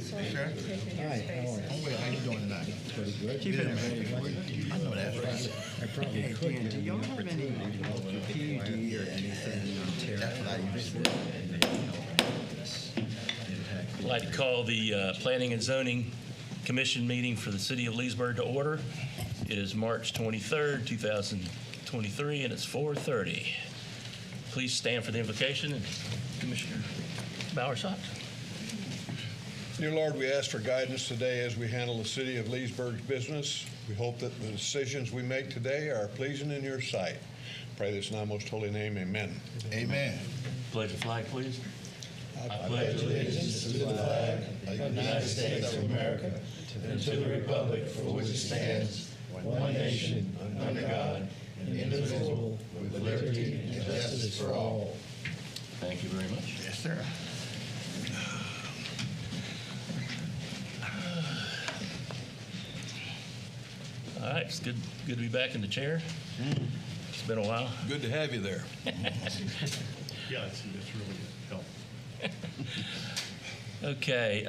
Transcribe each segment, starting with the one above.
Sir. Taking your Hi, space. how are you? How you doing tonight? Pretty good. Keep it in I know that's right. I probably could Dan, give do you y'all an have any opportunity. PUD or anything on Terra? I'd like to call the Planning and Zoning Commission meeting for the City of Leesburg to order. It is March 23rd, 2023, and it's 4:30. Please stand for the invocation, and Commissioner Bowersox. Dear Lord, we ask for guidance today as we handle the city of Leesburg's business. We hope that the decisions we make today are pleasing in your sight. Pray this in thy most holy name, amen. Amen. Pledge the flag, please. I pledge allegiance to the flag of the United States of America and to the republic for which it stands, one nation, under God, indivisible, with liberty and justice for all. Thank you very much. Yes, sir. All right, it's good to be back in the chair. It's been a while. Good to have you there. Yeah, it's really helpful. Okay,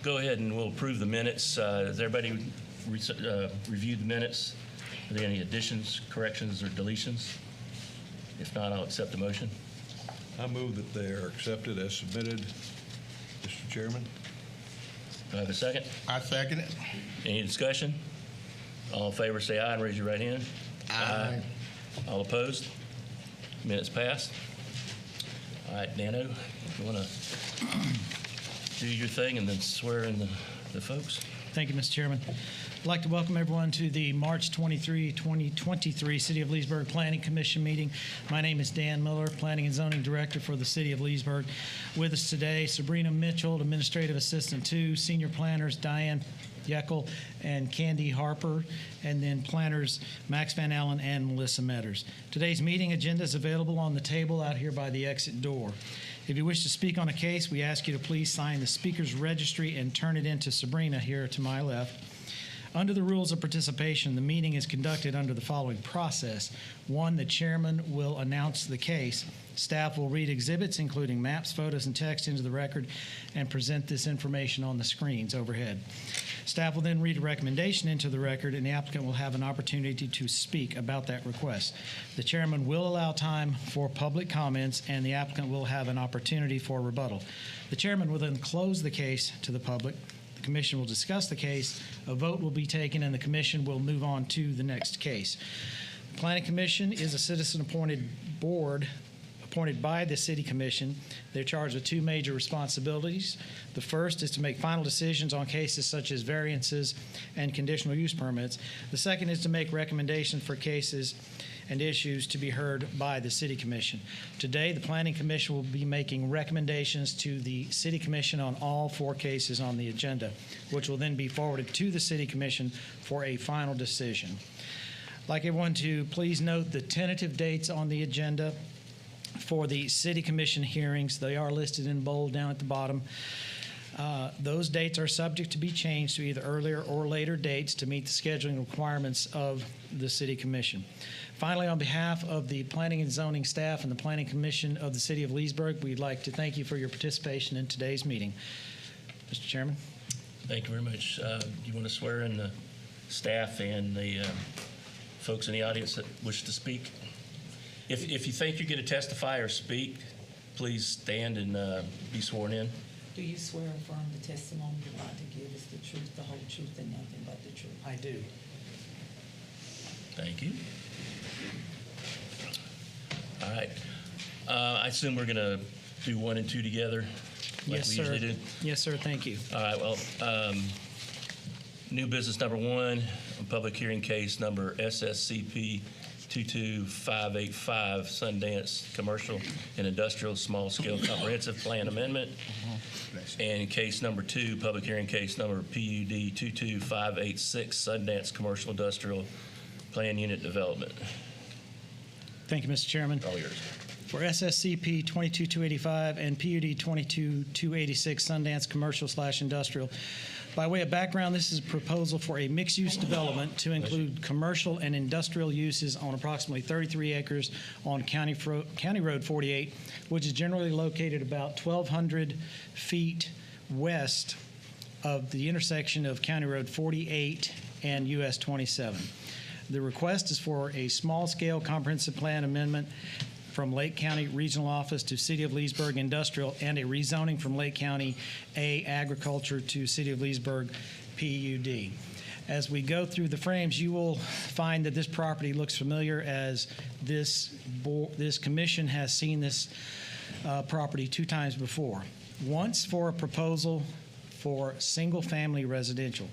go ahead and we'll approve the minutes. Has everybody reviewed the minutes? Are there any additions, corrections, or deletions? If not, I'll accept the motion. I move that they are accepted as submitted, Mr. Chairman. Do I have a second? I second it. Any discussion? All in favor, say aye and raise your right hand. Aye. All opposed? Minutes passed. All right, Nano, you want to do your thing and then swear in the folks? Thank you, Mr. Chairman. I'd like to welcome everyone to the March 23, 2023 City of Leesburg Planning Commission meeting. My name is Dan Miller, Planning and Zoning Director for the City of Leesburg. With us today, Sabrina Mitchell, Administrative Assistant 2, Senior Planners Diane Yeckel and Candy Harper, and then planners Max Van Allen and Melissa Metters. Today's meeting agenda is available on the table out here by the exit door. If you wish to speak on a case, we ask you to please sign the speaker's registry and turn it in to Sabrina here to my left. Under the rules of participation, the meeting is conducted under the following process. 1, the chairman will announce the case. Staff will read exhibits, including maps, photos, and text, into the record and present this information on the screens overhead. Staff will then read a recommendation into the record, and the applicant will have an opportunity to speak about that request. The chairman will allow time for public comments, and the applicant will have an opportunity for rebuttal. The chairman will then close the case to the public. The commission will discuss the case, a vote will be taken, and the commission will move on to the next case. The Planning Commission is a citizen-appointed board appointed by the City Commission. They're charged with 2 major responsibilities. The first is to make final decisions on cases such as variances and conditional use permits. The second is to make recommendations for cases and issues to be heard by the City Commission. Today, the Planning Commission will be making recommendations to the City Commission on all 4 cases on the agenda, which will then be forwarded to the City Commission for a final decision. I'd like everyone to please note the tentative dates on the agenda for the City Commission hearings. They are listed in bold down at the bottom. Those dates are subject to be changed to either earlier or later dates to meet the scheduling requirements of the City Commission. Finally, on behalf of the Planning and Zoning staff and the Planning Commission of the City of Leesburg, we'd like to thank you for your participation in today's meeting. Mr. Chairman. Thank you very much. You want to swear in the staff and the folks in the audience that wish to speak? If you think you're going to testify or speak, please stand and be sworn in. Do you swear and affirm the testimony you're about to give is the truth, the whole truth, and nothing but the truth? I do. Thank you. All right. I assume we're going to do 1 and 2 together like Yes, we sir. usually do? Yes, sir. Thank you. All right. Well, new business number 1, public hearing case number SSCP 22585, Sundance Commercial and Industrial Small Scale Comprehensive Plan Amendment. And case number 2, public hearing case number PUD 22586, Sundance Commercial Industrial Plan Unit Development. Thank you, Mr. Chairman. All yours. For SSCP 22285 and PUD 22286, Sundance Commercial/Industrial, by way of background, this is a proposal for a mixed-use development to include commercial and industrial uses on approximately 33 acres on County Road 48, which is generally located about 1,200 feet west of the intersection of County Road 48 and US 27. The request is for a small-scale comprehensive plan amendment from Lake County Regional Office to City of Leesburg Industrial, and a rezoning from Lake County A Agriculture to City of Leesburg PUD. As we go through the frames, you will find that this property looks familiar, as this commission has seen this property 2 times before. Once for a proposal for single-family residential,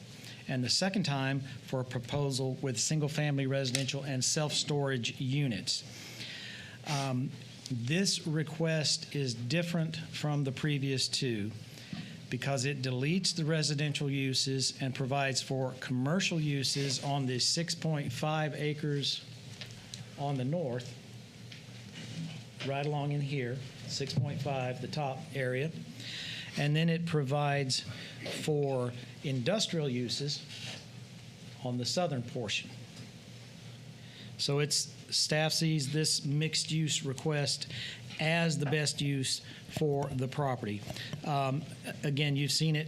and the second time for a proposal with single-family residential and self-storage units. This request is different from the previous 2 because it deletes the residential uses and provides for commercial uses on the 6.5 acres on the north, right along in here, 6.5, the top area. And then it provides for industrial uses on the southern portion. So staff sees this mixed-use request as the best use for the property. Again, you've seen it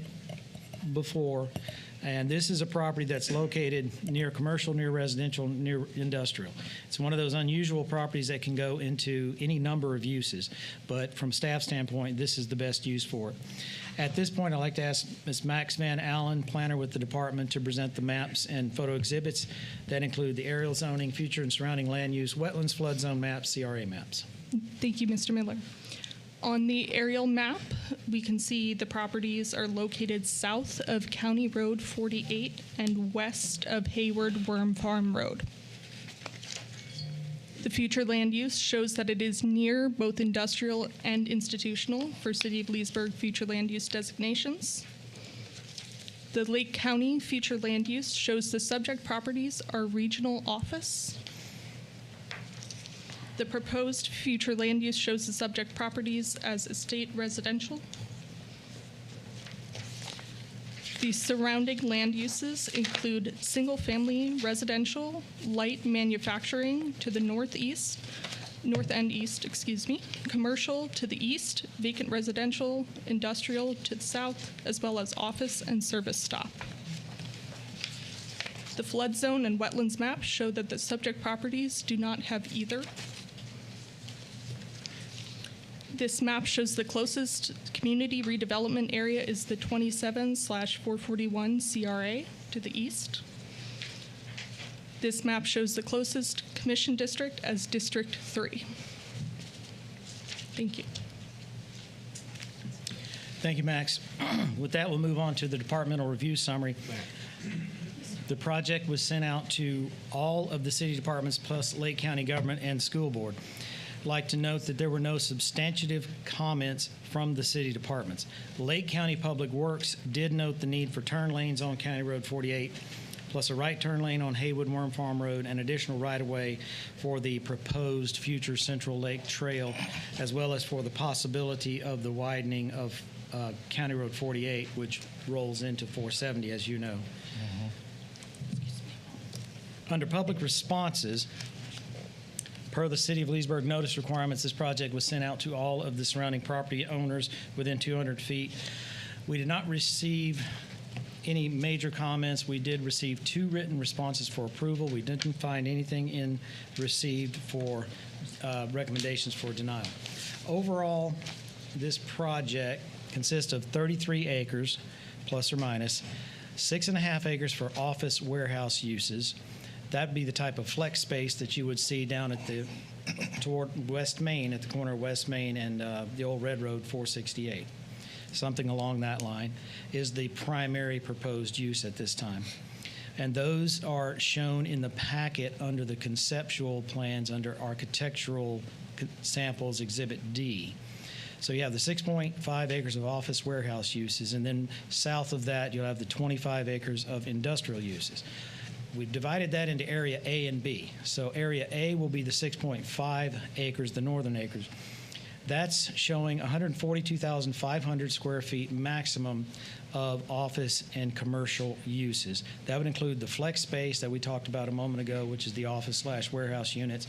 before, and this is a property that's located near commercial, near residential, near industrial. It's one of those unusual properties that can go into any number of uses, but from staff standpoint, this is the best use for it. At this point, I'd like to ask Ms. Max Van Allen, planner with the department, to present the maps and photo exhibits that include the aerial zoning, future and surrounding land use, wetlands, flood zone maps, CRA maps. Thank you, Mr. Miller. On the aerial map, we can see the properties are located south of County Road 48 and west of Hayward Worm Farm Road. The future land use shows that it is near both industrial and institutional for City of Leesburg future land use designations. The Lake County future land use shows the subject properties are regional office. The proposed future land use shows the subject properties as estate residential. The surrounding land uses include single-family residential, light manufacturing to the north and east, commercial to the east, vacant residential, industrial to the south, as well as office and service stop. The flood zone and wetlands map show that the subject properties do not have either. This map shows the closest community redevelopment area is the 27/441 CRA to the east. This map shows the closest commission district as District 3. Thank you. Thank you, Max. With that, we'll move on to the departmental review summary. The project was sent out to all of the city departments plus Lake County government and school board. I'd like to note that there were no substantive comments from the city departments. Lake County Public Works did note the need for turn lanes on County Road 48, plus a right turn lane on Haywood Worm Farm Road, and additional right-of-way for the proposed future Central Lake Trail, as well as for the possibility of the widening of County Road 48, which rolls into 470, as you know. Under public responses, per the City of Leesburg notice requirements, this project was sent out to all of the surrounding property owners within 200 feet. We did not receive any major comments. We did receive 2 written responses for approval. We didn't find anything received for recommendations for denial. Overall, this project consists of 33 acres, plus or minus, 6.5 acres for office warehouse uses. That'd be the type of flex space that you would see down at toward West Main, at the corner of West Main and the old Red Road 468. Something along that line is the primary proposed use at this time. And those are shown in the packet under the conceptual plans under architectural samples Exhibit D. So you have the 6.5 acres of office warehouse uses, and then south of that you'll have the 25 acres of industrial uses. We've divided that into Area A and B. So Area A will be the 6.5 acres, the northern acres. That's showing 142,500 square feet maximum of office and commercial uses. That would include the flex space that we talked about a moment ago, which is the office/warehouse units,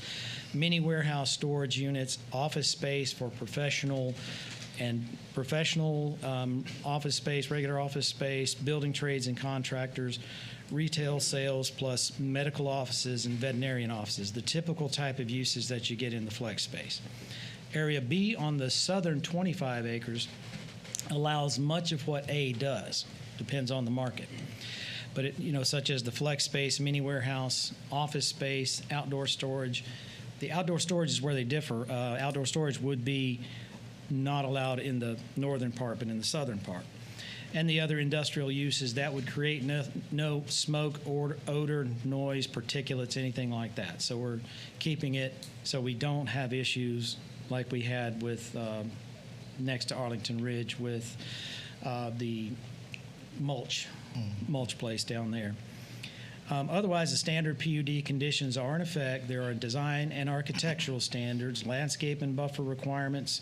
mini warehouse storage units, office space for professional and professional office space, regular office space, building trades and contractors, retail sales, plus medical offices and veterinarian offices, the typical type of uses that you get in the flex space. Area B on the southern 25 acres allows much of what A does, depends on the market. But such as the flex space, mini warehouse, office space, outdoor storage. The outdoor storage is where they differ. Outdoor storage would be not allowed in the northern part, but in the southern part. And the other industrial uses that would create no smoke, or odor, noise, particulates, anything like that. So we're keeping it so we don't have issues like we had with next to Arlington Ridge with the mulch place down there. Otherwise, the standard PUD conditions are in effect. There are design and architectural standards, landscape and buffer requirements.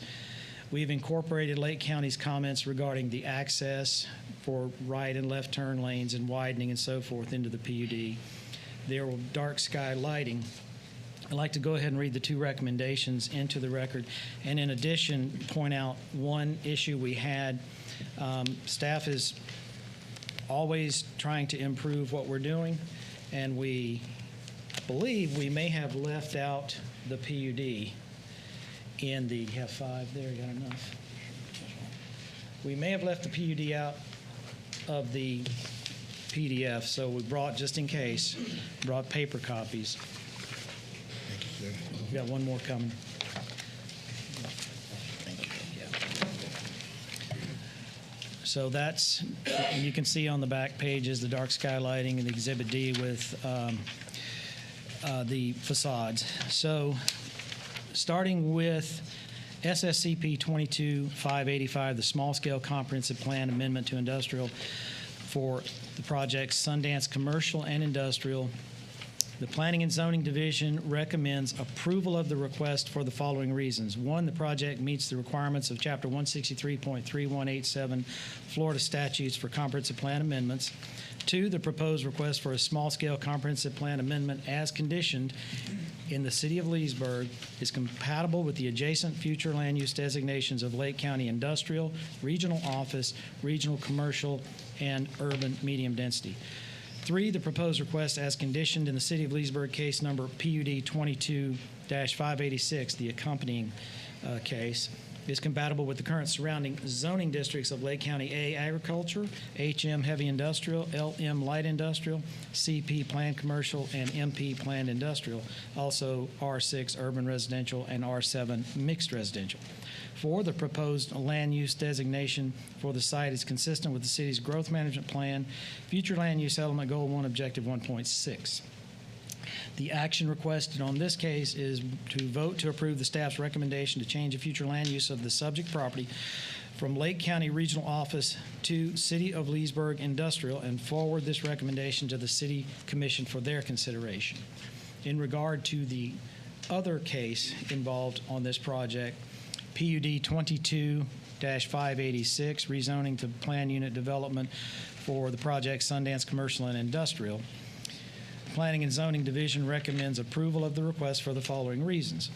We've incorporated Lake County's comments regarding the access for right and left turn lanes and widening and so forth into the PUD. There will dark sky lighting. I'd like to go ahead and read the two recommendations into the record, and in addition, point out one issue we had. Staff is always trying to improve what we're doing, and we believe we may have left out the PUD in the, you have 5 there, you got enough? We may have left the PUD out of the PDF, so we brought, just in case, brought paper copies. We got one more coming. So that's, and you can see on the back pages the dark sky lighting and Exhibit D with the facades. So starting with SSCP 22-585, the small-scale comprehensive plan amendment to industrial for the projects Sundance Commercial and Industrial, the Planning and Zoning Division recommends approval of the request for the following reasons. 1, the project meets the requirements of Chapter 163.3187 Florida statutes for comprehensive plan amendments. 2, the proposed request for a small-scale comprehensive plan amendment as conditioned in the City of Leesburg is compatible with the adjacent future land use designations of Lake County Industrial, Regional Office, Regional Commercial, and Urban Medium Density. 3, the proposed request as conditioned in the City of Leesburg case number PUD 22-586, the accompanying case, is compatible with the current surrounding zoning districts of Lake County A, agriculture, HM, heavy industrial, LM, light industrial, CP, planned commercial, and MP, planned industrial, also R6, urban residential, and R7, mixed residential. 4, the proposed land use designation for the site is consistent with the city's growth management plan, future land use element goal 1, objective 1.6. The action requested on this case is to vote to approve the staff's recommendation to change the future land use of the subject property from Lake County Regional Office to City of Leesburg Industrial and forward this recommendation to the City Commission for their consideration. In regard to the other case involved on this project, PUD 22-586, rezoning to plan unit development for the project Sundance Commercial and Industrial. Planning and Zoning Division recommends approval of the request for the following reasons.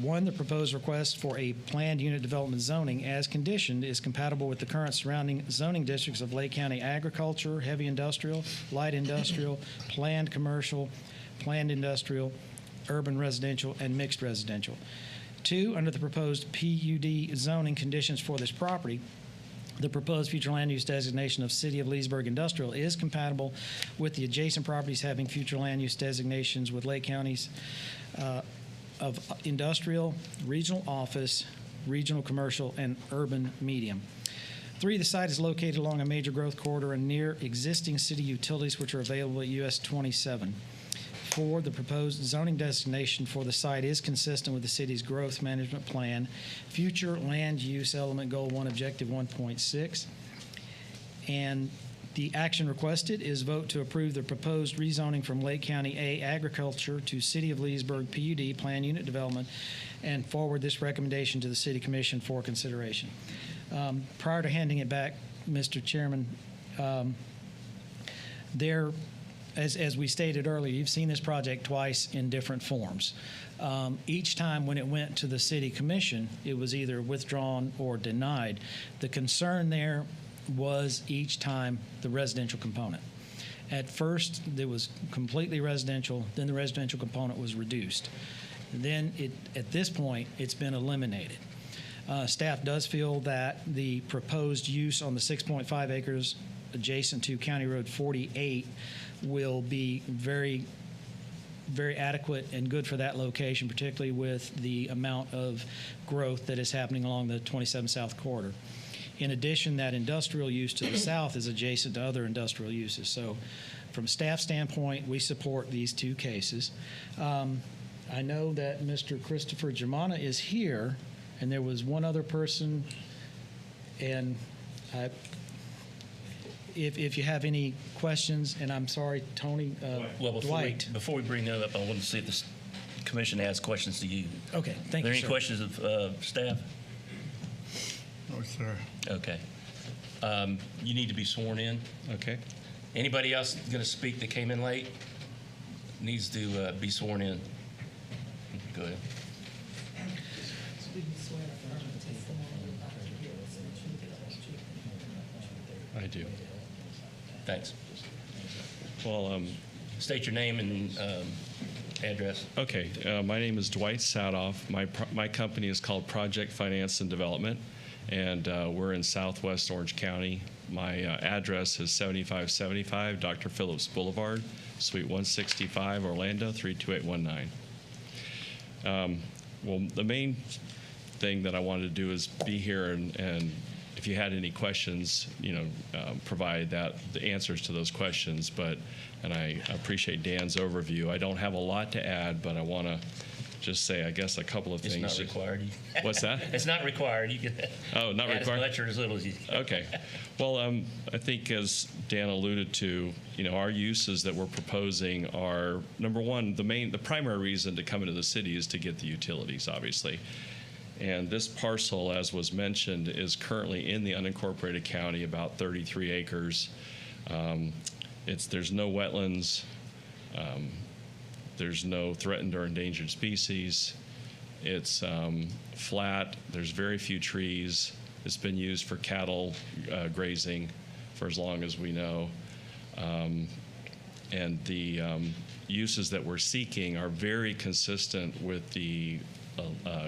1, the proposed request for a planned unit development zoning as conditioned is compatible with the current surrounding zoning districts of Lake County agriculture, heavy industrial, light industrial, planned commercial, planned industrial, urban residential, and mixed residential. 2, under the proposed PUD zoning conditions for this property, the proposed future land use designation of City of Leesburg Industrial is compatible with the adjacent properties having future land use designations with Lake Counties of industrial, regional office, regional commercial, and urban medium. 3, the site is located along a major growth corridor and near existing city utilities which are available at US 27. 4, the proposed zoning designation for the site is consistent with the city's growth management plan, future land use element goal 1, objective 1.6. And the action requested is vote to approve the proposed rezoning from Lake County A agriculture to City of Leesburg PUD plan unit development and forward this recommendation to the City Commission for consideration. Prior to handing it back, Mr. Chairman, there as we stated earlier, you've seen this project twice in different forms. Each time when it went to the city commission, it was either withdrawn or denied. The concern there was each time the residential component. At first, it was completely residential, then the residential component was reduced. Then at this point, it's been eliminated. Staff does feel that the proposed use on the 6.5 acres adjacent to County Road 48 will be very, very adequate and good for that location, particularly with the amount of growth that is happening along the 27 South Corridor. In addition, that industrial use to the south is adjacent to other industrial uses. So from a staff standpoint, we support these two cases. I know that Mr. Christopher Germana is here, and there was one other person, and if you have any questions, and I'm sorry, Tony, Well, Dwight. before we bring that up, I want to see if the commission has questions to you. Okay, thank Are there you, any sir. questions of staff? No, sir. Okay. You need to be sworn in. Okay. Anybody else going to speak that came in late needs to be sworn in. Go ahead. Do you swear affirm the testimony you're about to give us in the truth, the whole truth, and nothing but the truth? I do. Thanks. Well, State your name and address. okay. My name is Dwight Sadoff. My company is called Project Finance and Development, and we're in Southwest Orange County. My address is 7575 Dr. Phillips Boulevard, Suite 165, Orlando 32819. Well, the main thing that I wanted to do is be here and if you had any questions, provide the answers to those questions. And I appreciate Dan's overview. I don't have a lot to add, but I want to just say, I guess, a couple of things. It's not required. What's that? It's not required. You can Oh, not add required? as much or as little as you can. Okay. Well, I think as Dan alluded to, our uses that we're proposing are, number one, the primary reason to come into the city is to get the utilities, obviously. And this parcel, as was mentioned, is currently in the unincorporated county, about 33 acres. There's no wetlands. There's no threatened or endangered species. It's flat. There's very few trees. It's been used for cattle grazing for as long as we know. And the uses that we're seeking are very consistent with the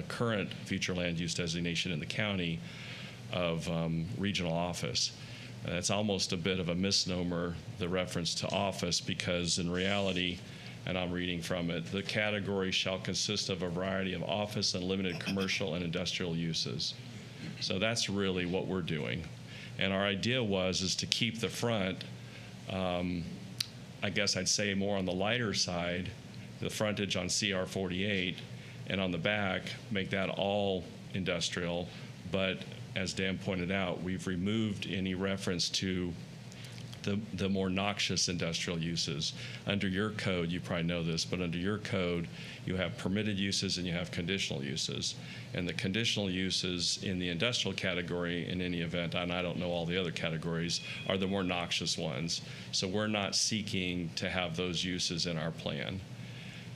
current future land use designation in the county of regional office. And that's almost a bit of a misnomer, the reference to office, because in reality, and I'm reading from it, the category shall consist of a variety of office and limited commercial and industrial uses. So that's really what we're doing. And our idea is to keep the front, I guess I'd say more on the lighter side, the frontage on CR 48, and on the back, make that all industrial. But as Dan pointed out, we've removed any reference to the more noxious industrial uses. Under your code, you probably know this, but under your code, you have permitted uses and you have conditional uses. And the conditional uses in the industrial category, in any event, and I don't know all the other categories, are the more noxious ones. So we're not seeking to have those uses in our plan.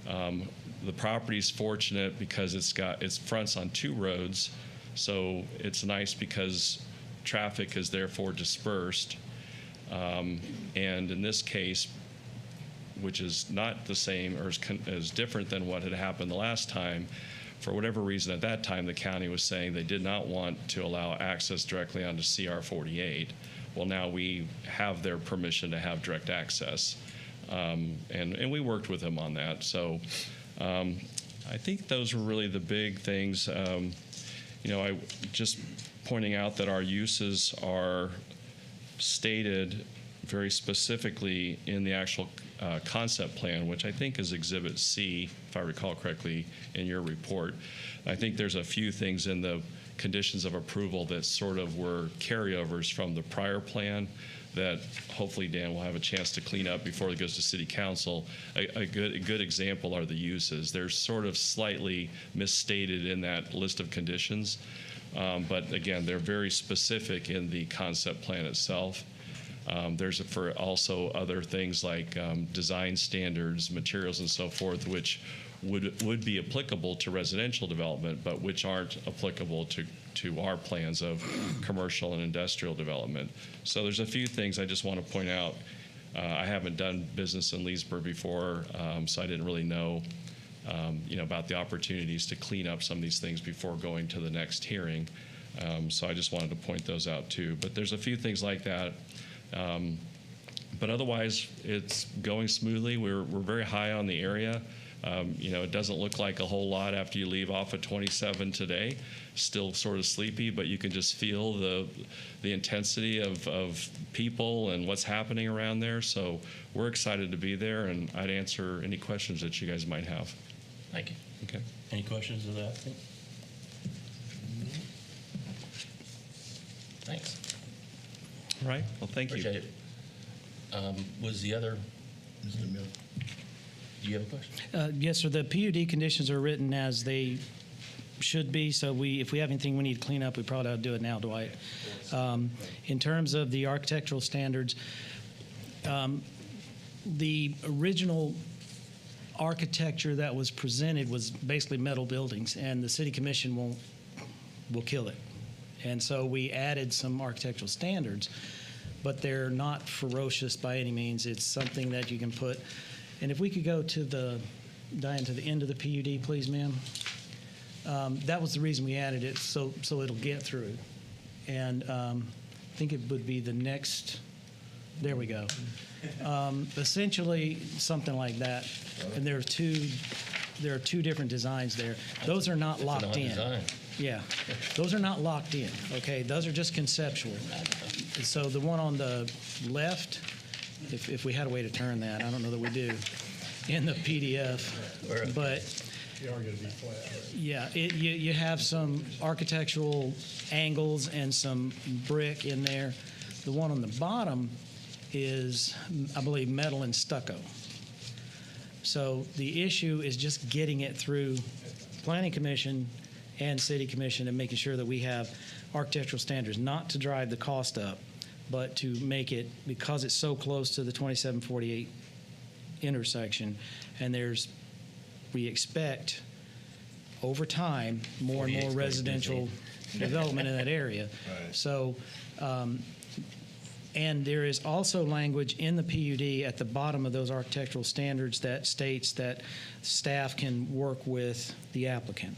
The property's fortunate because it fronts on two roads, so it's nice because traffic is therefore dispersed. And in this case, which is not the same or is different than what had happened the last time, for whatever reason at that time the county was saying they did not want to allow access directly onto CR 48. Well, now we have their permission to have direct access. And we worked with them on that. So I think those were really the big things. I just pointing out that our uses are stated very specifically in the actual concept plan, which I think is Exhibit C, if I recall correctly, in your report. I think there's a few things in the conditions of approval that sort of were carryovers from the prior plan that hopefully Dan will have a chance to clean up before it goes to City Council. A good example are the uses. They're sort of slightly misstated in that list of conditions, but again, they're very specific in the concept plan itself. There's for also other things like design standards, materials, and so forth, which would be applicable to residential development, but which aren't applicable to our plans of commercial and industrial development. So there's a few things I just want to point out. I haven't done business in Leesburg before, so I didn't really know, about the opportunities to clean up some of these things before going to the next hearing. So I just wanted to point those out too. But there's a few things like that. But otherwise, it's going smoothly. We're very high on the area. It doesn't look like a whole lot after you leave off at 27 today. Still sort of sleepy, but you can just feel the intensity of people and what's happening around there. So we're excited to be there, and I'd answer any questions that you guys might have. Thank you. Okay. Any questions of that? Thanks. All right. Well, thank you. Appreciate it. Was the other, Mr. Miller. do you have a question? Yes, sir. The PUD conditions are written as they should be. So if we have anything we need to clean up, we probably ought to do it now, Dwight. In terms of the architectural standards, the original architecture that was presented was basically metal buildings, and the city commission will kill it. And so we added some architectural standards, but they're not ferocious by any means. It's something that you can put. And if we could go to Diane, to the end of the PUD, please, ma'am. That was the reason we added it, so it'll get through. And I think it would be the next. There we go. Essentially, something like that. And there are two different designs there. Those are not locked in. Design. Yeah, those are not locked in. Okay, those are just conceptual. So the one on the left, if we had a way to turn that, I don't know that we do, in the PDF, but You are going to be flat, right? yeah, you have some architectural angles and some brick in there. The one on the bottom is, I believe, metal and stucco. So the issue is just getting it through Planning Commission and City Commission and making sure that we have architectural standards, not to drive the cost up, but to make it, because it's so close to the 2748 intersection, and we expect over time more and more 48's residential development in that area. Right. So, and there is also language in the PUD at the bottom of those architectural standards that states that staff can work with the applicant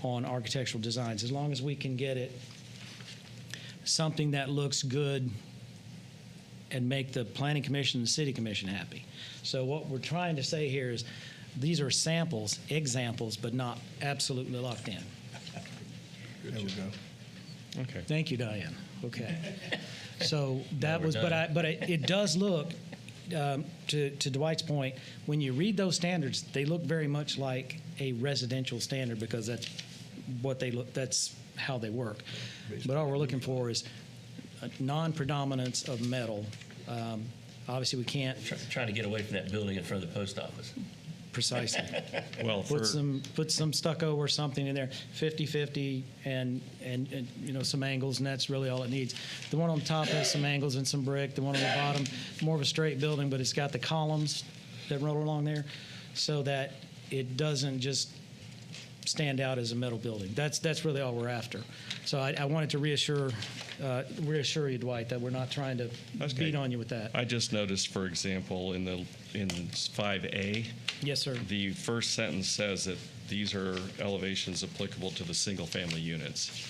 on architectural designs, as long as we can get it something that looks good and make the Planning Commission and the City Commission happy. So what we're trying to say here is these are samples, examples, but not absolutely locked in. There we go. Okay. Thank you, Diane. Okay. So that we're was, done. but it does look, to Dwight's point, when you read those standards, they look very much like a residential standard because that's what they look, that's how they work. But all we're looking for is a non-predominance of metal. Obviously, we can't Trying to get away from that building in front of the post office. precisely. Well, Put some stucco or something in there, 50-50, and some angles, and that's really all it needs. The one on the top has some angles and some brick. The one on the bottom, more of a straight building, but it's got the columns that roll along there, so that it doesn't just stand out as a metal building. That's really all we're after. So I wanted to reassure you, Dwight, that we're not trying to beat on you with that. I just noticed, for example, in 5A, Yes, sir. the first sentence says that these are elevations applicable to the single-family units.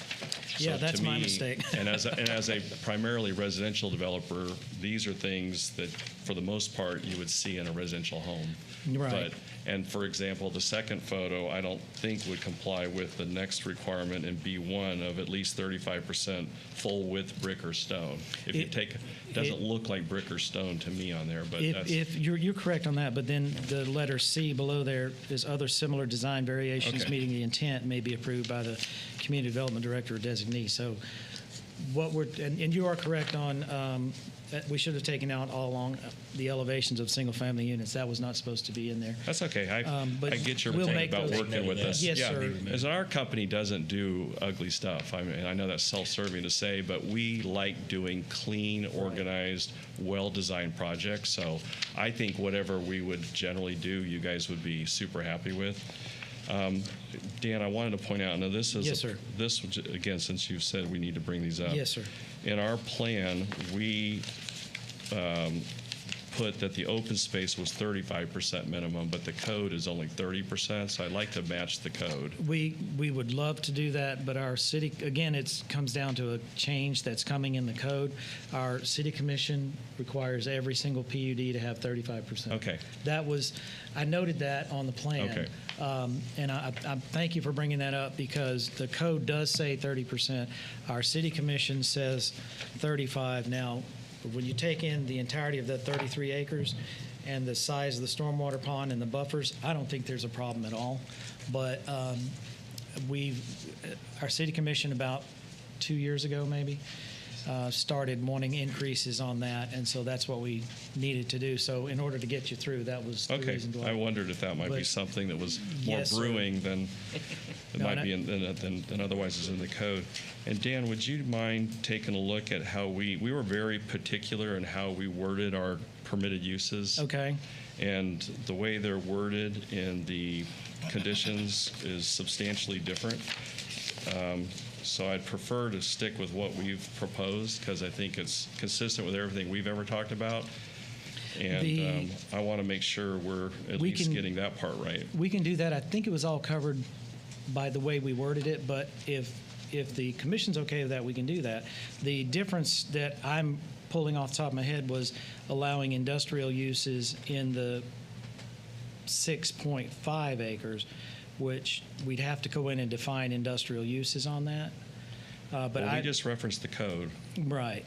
Yeah, So that's to my me, mistake. And as a primarily residential developer, these are things that, for the most part, you would see in a residential home. Right. And for example, the second photo, I don't think would comply with the next requirement in B1 of at least 35% full width brick or stone. If you take, it doesn't look like brick or stone to me on there, but that's. If you're correct on that, but then the letter C below there is other similar design variations Okay. meeting the intent may be approved by the community development director or designee. So what and you are correct on we should have taken out all along the elevations of single-family units. That was not supposed to be in there. That's okay. But I get your we'll thing make about those- working with us. Yes, sir. As our company doesn't do ugly stuff. I mean, I know that's self-serving to say, but we like doing clean, organized, well-designed projects. So I think whatever we would generally do, you guys would be super happy with. Dan, I wanted to point out, now this is, Yes, sir. this, again, since you said we need to bring these up. Yes, sir. In our plan, we put that the open space was 35% minimum, but the code is only 30%, so I'd like to match the code. We would love to do that, but our city, again, it comes down to a change that's coming in the code. Our city commission requires every single PUD to have 35%. Okay. That was, I noted that on the plan. Okay. And I thank you for bringing that up because the code does say 30%. Our city commission says 35. Now, when you take in the entirety of that 33 acres and the size of the stormwater pond and the buffers, I don't think there's a problem at all. But our city commission about 2 years ago maybe started wanting increases on that, and so that's what we needed to do. So in order to get you through, that was the Okay, reason why. I wondered if that might be But- something that was more Yes, sir. brewing than it No, might and be than otherwise is in the code. And Dan, would you mind taking a look at how we were very particular in how we worded our permitted uses? Okay. And the way they're worded in the conditions is substantially different. So I'd prefer to stick with what we've proposed because I think it's consistent with everything we've ever talked about. And I want to make sure we're at We least can- getting that part right. We can do that. I think it was all covered by the way we worded it, but if the commission's okay with that, we can do that. The difference that I'm pulling off the top of my head was allowing industrial uses in the 6.5 acres, which we'd have to go in and define industrial uses on that. But Well, we just referenced the code. right,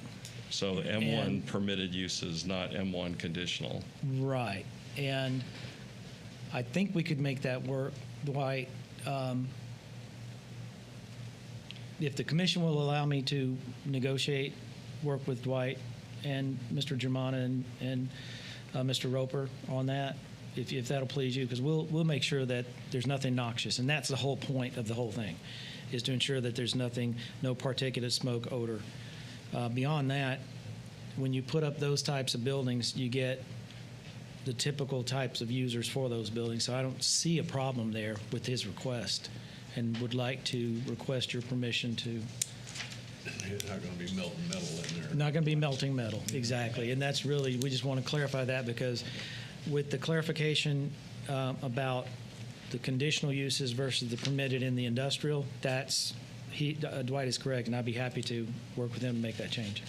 So the M1 And- permitted uses, not M1 conditional. right. And I think we could make that work, Dwight. If the commission will allow me to negotiate, work with Dwight and Mr. Germana and Mr. Roper on that, if that'll please you, because we'll make sure that there's nothing noxious, and that's the whole point of the whole thing, is to ensure that there's nothing, no particulate, smoke, odor. Beyond that, when you put up those types of buildings, you get the typical types of users for those buildings. So I don't see a problem there with his request, and would like to request your permission to. It's not going to be melting metal in there. Not going to be melting metal, exactly. And that's really, we just want to clarify that because with the clarification about the conditional uses versus the permitted in the industrial, Dwight is correct, and I'd be happy to work with him to make that change.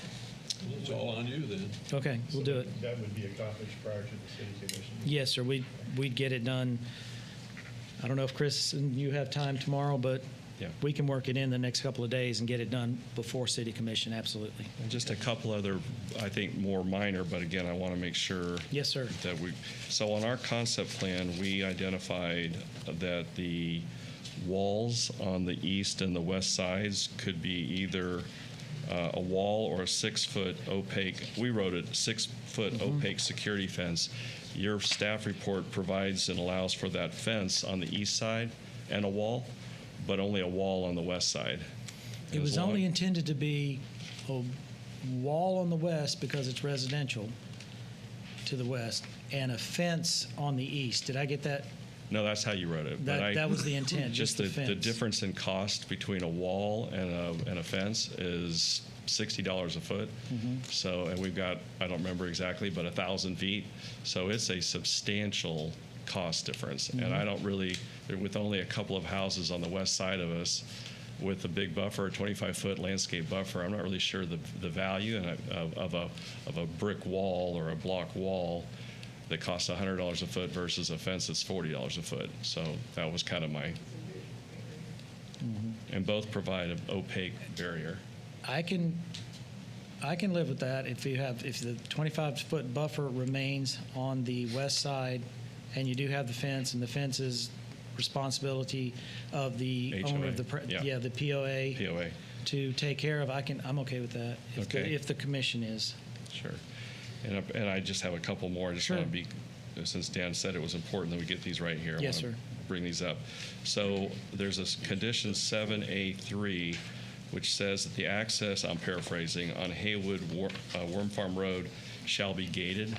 It's all on you then. Okay, we'll do it. That would be accomplished prior to the city commission. Yes, sir, we'd get it done. I don't know if Chris and you have time tomorrow, but Yeah. we can work it in the next couple of days and get it done before city commission, absolutely. And just a couple other, I think, more minor, but again, I want to make sure Yes, sir. that so on our concept plan, we identified that the walls on the east and the west sides could be either a wall or a 6-foot opaque, we wrote it 6-foot opaque security fence. Your staff report provides and allows for that fence on the east side and a wall, but only a wall on the west side. It was only intended to be a wall on the west because it's residential to the west, and a fence on the east. Did I get that? No, that's how you wrote it. But That was the intent, just just the the fence. difference in cost between a wall and a fence is $60 a foot. Mm-hmm. So, and we've got, I don't remember exactly, but 1,000 feet. So it's a substantial cost difference. Mm-hmm. And I don't really, with only a couple of houses on the west side of us, with a big buffer, a 25-foot landscape buffer, I'm not really sure the value of a brick wall or a block wall that costs $100 a foot versus a fence that's $40 a foot. So that was kind of my, and both provide an opaque barrier. I can live with that if the 25-foot buffer remains on the west side, and you do have the fence, and the fence is responsibility of the owner of the HOA, the POA POA. to take care of. I'm okay with that. Okay. If the commission is. Sure. And I just have a couple more. I just Sure. want to be, since Dan said it was important that we get these right here. I Yes, wanna sir. bring these up. So there's this condition 7A3, which says that the access, I'm paraphrasing, on Haywood Worm Farm Road shall be gated,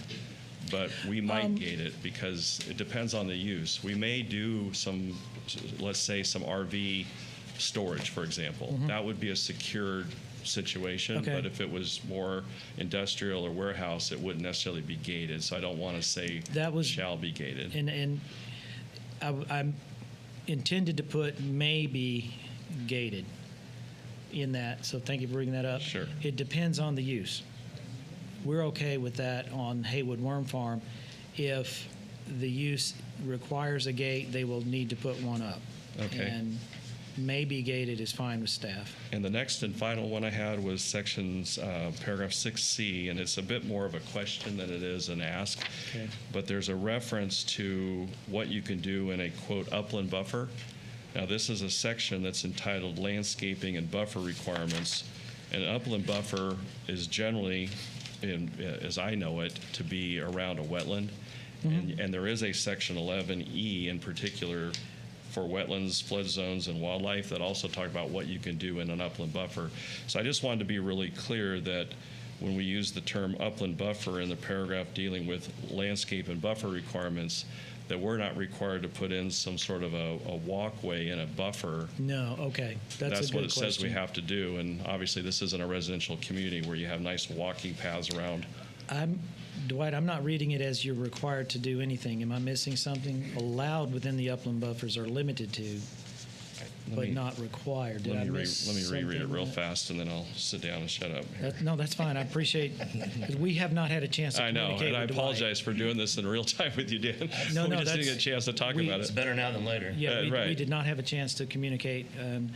but we might gate it because it depends on the use. We may do some, let's say, some RV storage, for example. That would be a secured situation, Okay. but if it was more industrial or warehouse, it wouldn't necessarily be gated. So I don't want to say That was- shall be gated. And I'm intended to put maybe gated in that, so thank you for bringing that up. Sure. It depends on the use. We're okay with that on Haywood Worm Farm. If the use requires a gate, they will need to put one up. Okay. And maybe gated is fine with staff. And the next and final one I had was sections, paragraph 6C, and it's a bit more of a question than it is an ask. Okay. But there's a reference to what you can do in a, quote, upland buffer. Now, this is a section that's entitled Landscaping and Buffer Requirements. An upland buffer is generally, as I know it, to be around a wetland. And there is a section 11E in particular for wetlands, flood zones, and wildlife that also talk about what you can do in an upland buffer. So I just wanted to be really clear that when we use the term upland buffer in the paragraph dealing with landscape and buffer requirements, that we're not required to put in some sort of a walkway in a buffer. No, okay. That's a what good it says we question. have to do. And obviously, this isn't a residential community where you have nice walking paths around. Dwight, I'm not reading it as you're required to do anything. Am I missing something? Allowed within the upland buffers are limited to, but not required. Did I miss Let me reread it something? real fast, and then I'll sit down and shut up. No, that's fine. I appreciate, because we have not had a chance to I know, communicate and I with Dwight. apologize for doing this in real time with you, Dan. No, We no, just didn't that's- get a chance to talk we- about It's it. better now than later. Yeah, we right. did not have a chance to communicate in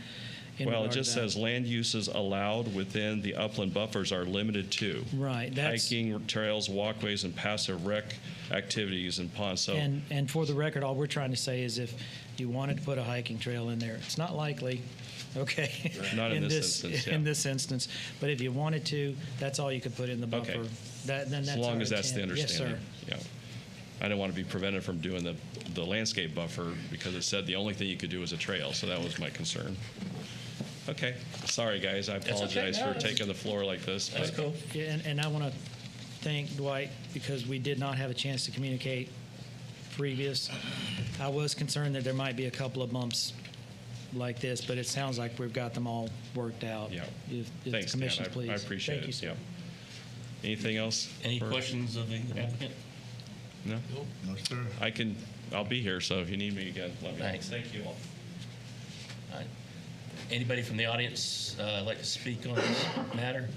Well, it regard to just that. says land uses allowed within the upland buffers are limited to Right, that's, hiking, trails, walkways, and passive rec activities and ponds. So, and for the record, all we're trying to say is if you wanted to put a hiking trail in there, it's not likely, okay? Not in this instance, yeah. In this instance, but if you wanted to, that's all you could put in the buffer. Okay. Then that's as long our as that's the intent. Yes, sir. understanding. Yeah. I didn't want to be prevented from doing the landscape buffer because it said the only thing you could do was a trail. So that was my concern. Okay. Sorry, guys. I okay. apologize No, for that's- taking the floor like this. That's but- cool. Yeah, and I want to thank Dwight because we did not have a chance to communicate previous. I was concerned that there might be a couple of bumps like this, but it sounds like we've got them all worked out. Yeah. If the Thanks, Dan. commission's pleased. I appreciate Thank you, it. sir. Yeah. Anything else? Any for- questions of the applicant? No? No, sir. I'll be here, so if you need me again, let me know. Thanks. Thank you all. All right. Anybody from the audience like to speak on this matter?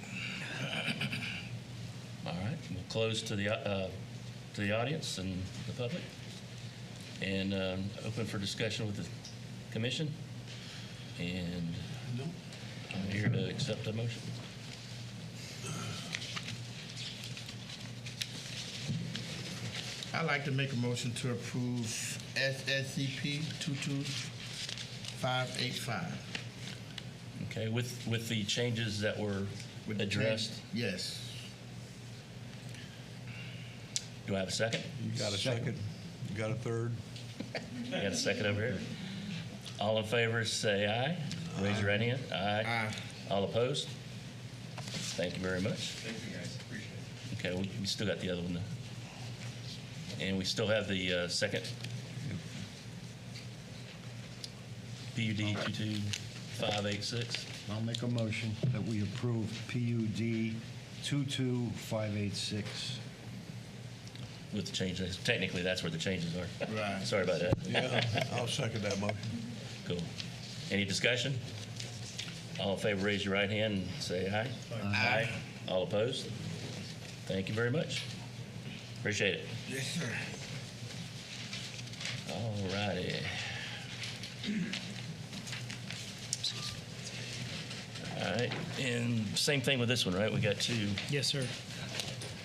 All right, we'll close to the audience and the public, and open for discussion with the commission. And I'm here to accept a motion. I'd like to make a motion to approve SSCP 22585. Okay, with the changes that were With the addressed. change- Yes. Do I have a second? You got a second? You got a third? I got a second over here. All in favor, say aye. Raise your right hand. Aye. Aye. All opposed? Thank you very much. Thank you, guys. Appreciate it. Okay, we still got the other one, though. And we still have the second PUD 22586. I'll make a motion that we approve PUD 22586. With the changes. Technically, that's where the changes are. Right. Sorry about that. Yeah, I'll second that motion. Cool. Any discussion? All in favor, raise your right hand and say aye. Aye. All opposed? Thank you very much. Appreciate it. Yes, sir. All righty. All right, and same thing with this one, right? We got two. Yes, sir.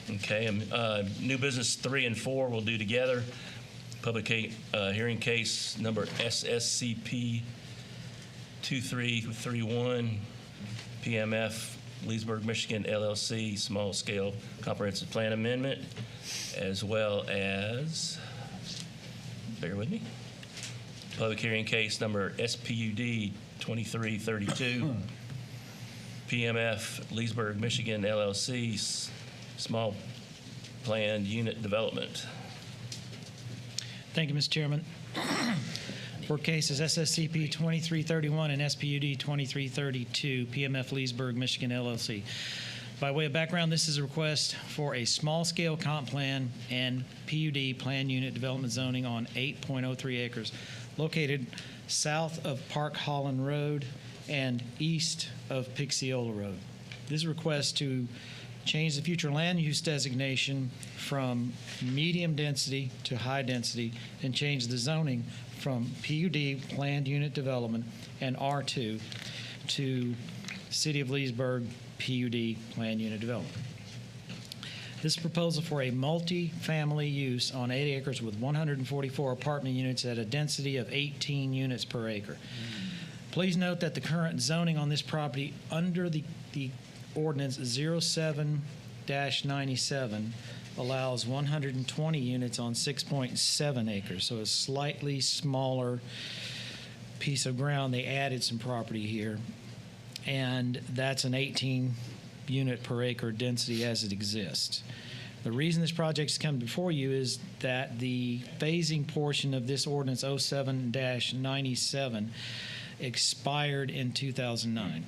Okay, new business 3 and 4 we'll do together. Public hearing case number SSCP 2331, PMF Leesburg, Michigan LLC Small Scale Comprehensive Plan Amendment, as well as, bear with me, public hearing case number SPUD 2332, PMF Leesburg, Michigan LLC Small Planned Unit Development. Thank you, Mr. Chairman. For cases SSCP 2331 and SPUD 2332, PMF Leesburg, Michigan LLC. By way of background, this is a request for a small-scale comp plan and PUD plan unit development zoning on 8.03 acres located south of Park Holland Road and east of Pixiola Road. This is a request to change the future land use designation from medium density to high density and change the zoning from PUD, planned unit development, and R2 to City of Leesburg, PUD, planned unit development. This proposal for a multi-family use on 8 acres with 144 apartment units at a density of 18 units per acre. Please note that the current zoning on this property under the ordinance 07-97 allows 120 units on 6.7 acres, so a slightly smaller piece of ground. They added some property here, and that's an 18 unit per acre density as it exists. The reason this project is coming before you is that the phasing portion of this ordinance 07-97 expired in 2009.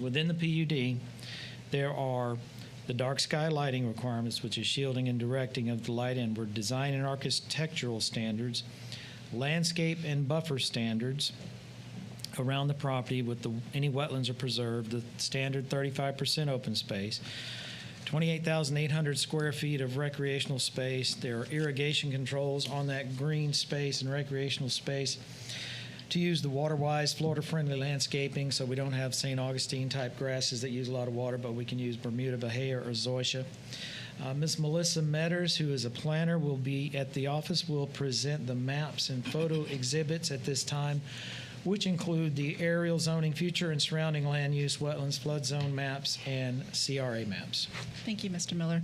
Within the PUD, there are the dark sky lighting requirements, which is shielding and directing of the light inward, design and architectural standards, landscape and buffer standards around the property with any wetlands are preserved, the standard 35% open space, 28,800 square feet of recreational space. There are irrigation controls on that green space and recreational space to use the water-wise, Florida-friendly landscaping, so we don't have St. Augustine-type grasses that use a lot of water, but we can use Bermuda Bahia or zoysia. Ms. Melissa Metters, who is a planner, will be at the office, will present the maps and photo exhibits at this time, which include the aerial zoning, future and surrounding land use, wetlands, flood zone maps, and CRA maps. Thank you, Mr. Miller.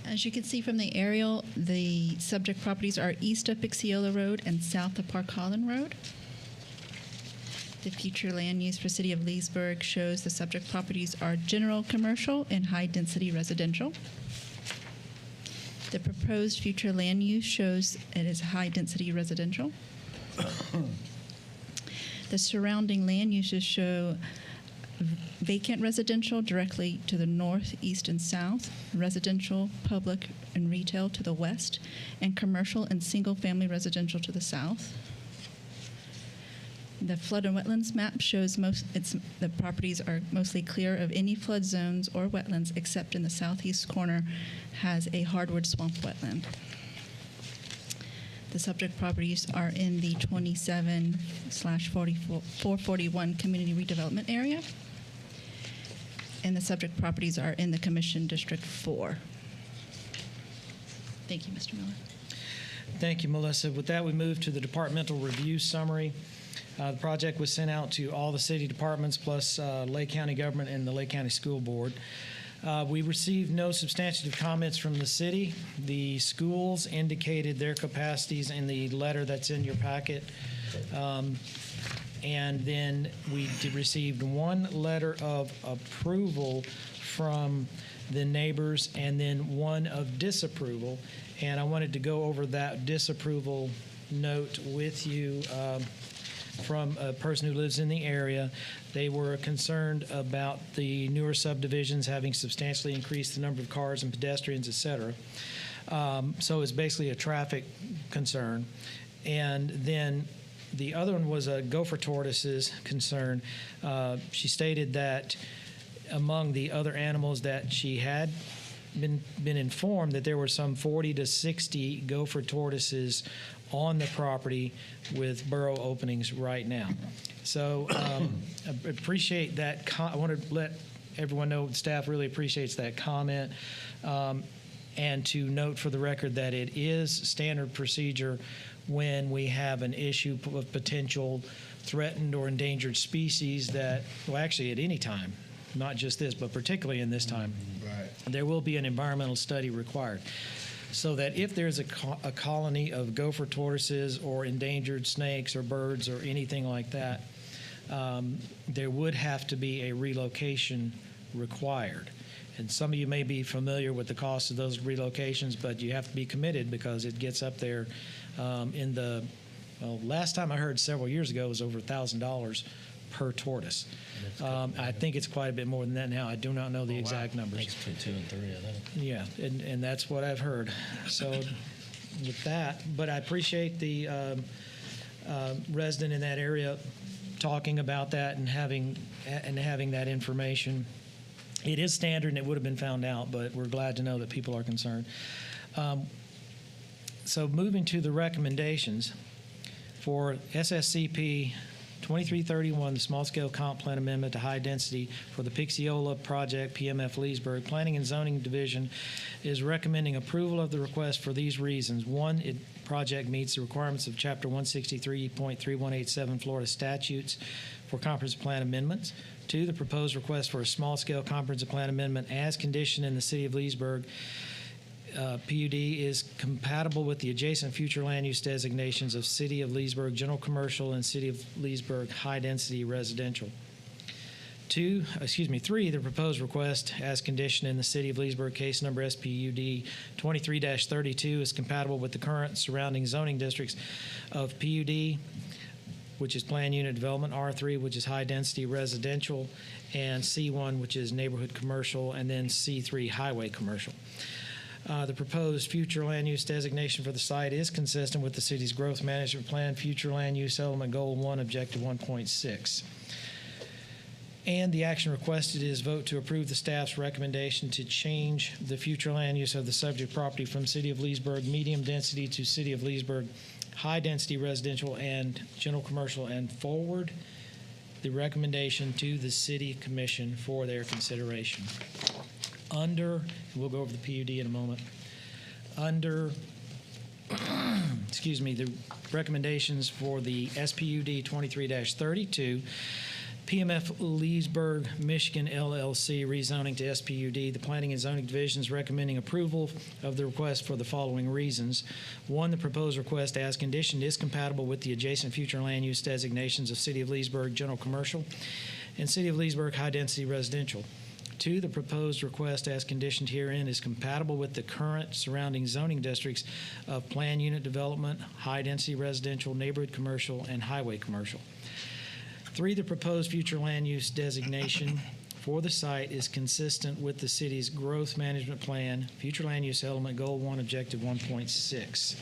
As you can see from the aerial, the subject properties are east of Pixiola Road and south of Park Holland Road. The future land use for City of Leesburg shows the subject properties are general commercial and high-density residential. The proposed future land use shows it is high-density residential. The surrounding land uses show vacant residential directly to the north, east, and south, residential, public, and retail to the west, and commercial and single-family residential to the south. The flood and wetlands map shows the properties are mostly clear of any flood zones or wetlands, except in the southeast corner has a hardwood swamp wetland. The subject properties are in the 27/441 community redevelopment area, and the subject properties are in the Commission District 4. Thank you, Mr. Miller. Thank you, Melissa. With that, we move to the departmental review summary. The project was sent out to all the city departments plus Lake County government and the Lake County School Board. We received no substantive comments from the city. The schools indicated their capacities in the letter that's in your packet. And then we received one letter of approval from the neighbors and then one of disapproval. And I wanted to go over that disapproval note with you from a person who lives in the area. They were concerned about the newer subdivisions having substantially increased the number of cars and pedestrians, et cetera. So it's basically a traffic concern. And then the other one was a gopher tortoise's concern. She stated that among the other animals that she had been informed that there were some 40 to 60 gopher tortoises on the property with burrow openings right now. So I appreciate that. I want to let everyone know staff really appreciates that comment. And to note for the record that it is standard procedure when we have an issue of potential threatened or endangered species that, well, actually at any time, not just this, but particularly in this time, Right. there will be an environmental study required. So that if there's a colony of gopher tortoises or endangered snakes or birds or anything like that, there would have to be a relocation required. And some of you may be familiar with the cost of those relocations, but you have to be committed because it gets up there in the, well, last time I heard several years ago it was over $1,000 per tortoise. I think it's quite a bit more than that now. I do not know the exact numbers. Thanks between 2 and 3, I think. Yeah, and that's what I've heard. So with that, but I appreciate the resident in that area talking about that and having that information. It is standard and it would have been found out, but we're glad to know that people are concerned. So moving to the recommendations for SSCP 2331, the small-scale comp plan amendment to high density for the Pixiola project, PMF Leesburg, Planning and Zoning Division is recommending approval of the request for these reasons. One, project meets the requirements of Chapter 163.3187 Florida statutes for comprehensive plan amendments. Two, the proposed request for a small-scale comprehensive plan amendment as conditioned in the City of Leesburg PUD is compatible with the adjacent future land use designations of City of Leesburg General Commercial and City of Leesburg High Density Residential. Three, the proposed request as conditioned in the City of Leesburg case number SPUD 23-32 is compatible with the current surrounding zoning districts of PUD, which is Plan Unit Development, R3, which is High Density Residential, and C1, which is Neighborhood Commercial, and then C3, Highway Commercial. The proposed future land use designation for the site is consistent with the city's growth management plan, future land use element goal 1, objective 1.6. And the action requested is vote to approve the staff's recommendation to change the future land use of the subject property from City of Leesburg medium density to City of Leesburg high density residential and general commercial, and forward the recommendation to the City Commission for their consideration. We'll go over the PUD in a moment. Under, the recommendations for the SPUD 23-32, PMF Leesburg, Michigan LLC rezoning to SPUD, the Planning and Zoning Division is recommending approval of the request for the following reasons. One, the proposed request as conditioned is compatible with the adjacent future land use designations of City of Leesburg General Commercial and City of Leesburg High Density Residential. Two, the proposed request as conditioned herein is compatible with the current surrounding zoning districts of Plan Unit Development, High Density Residential, Neighborhood Commercial, and Highway Commercial. Three, the proposed future land use designation for the site is consistent with the city's growth management plan, future land use element goal 1, objective 1.6.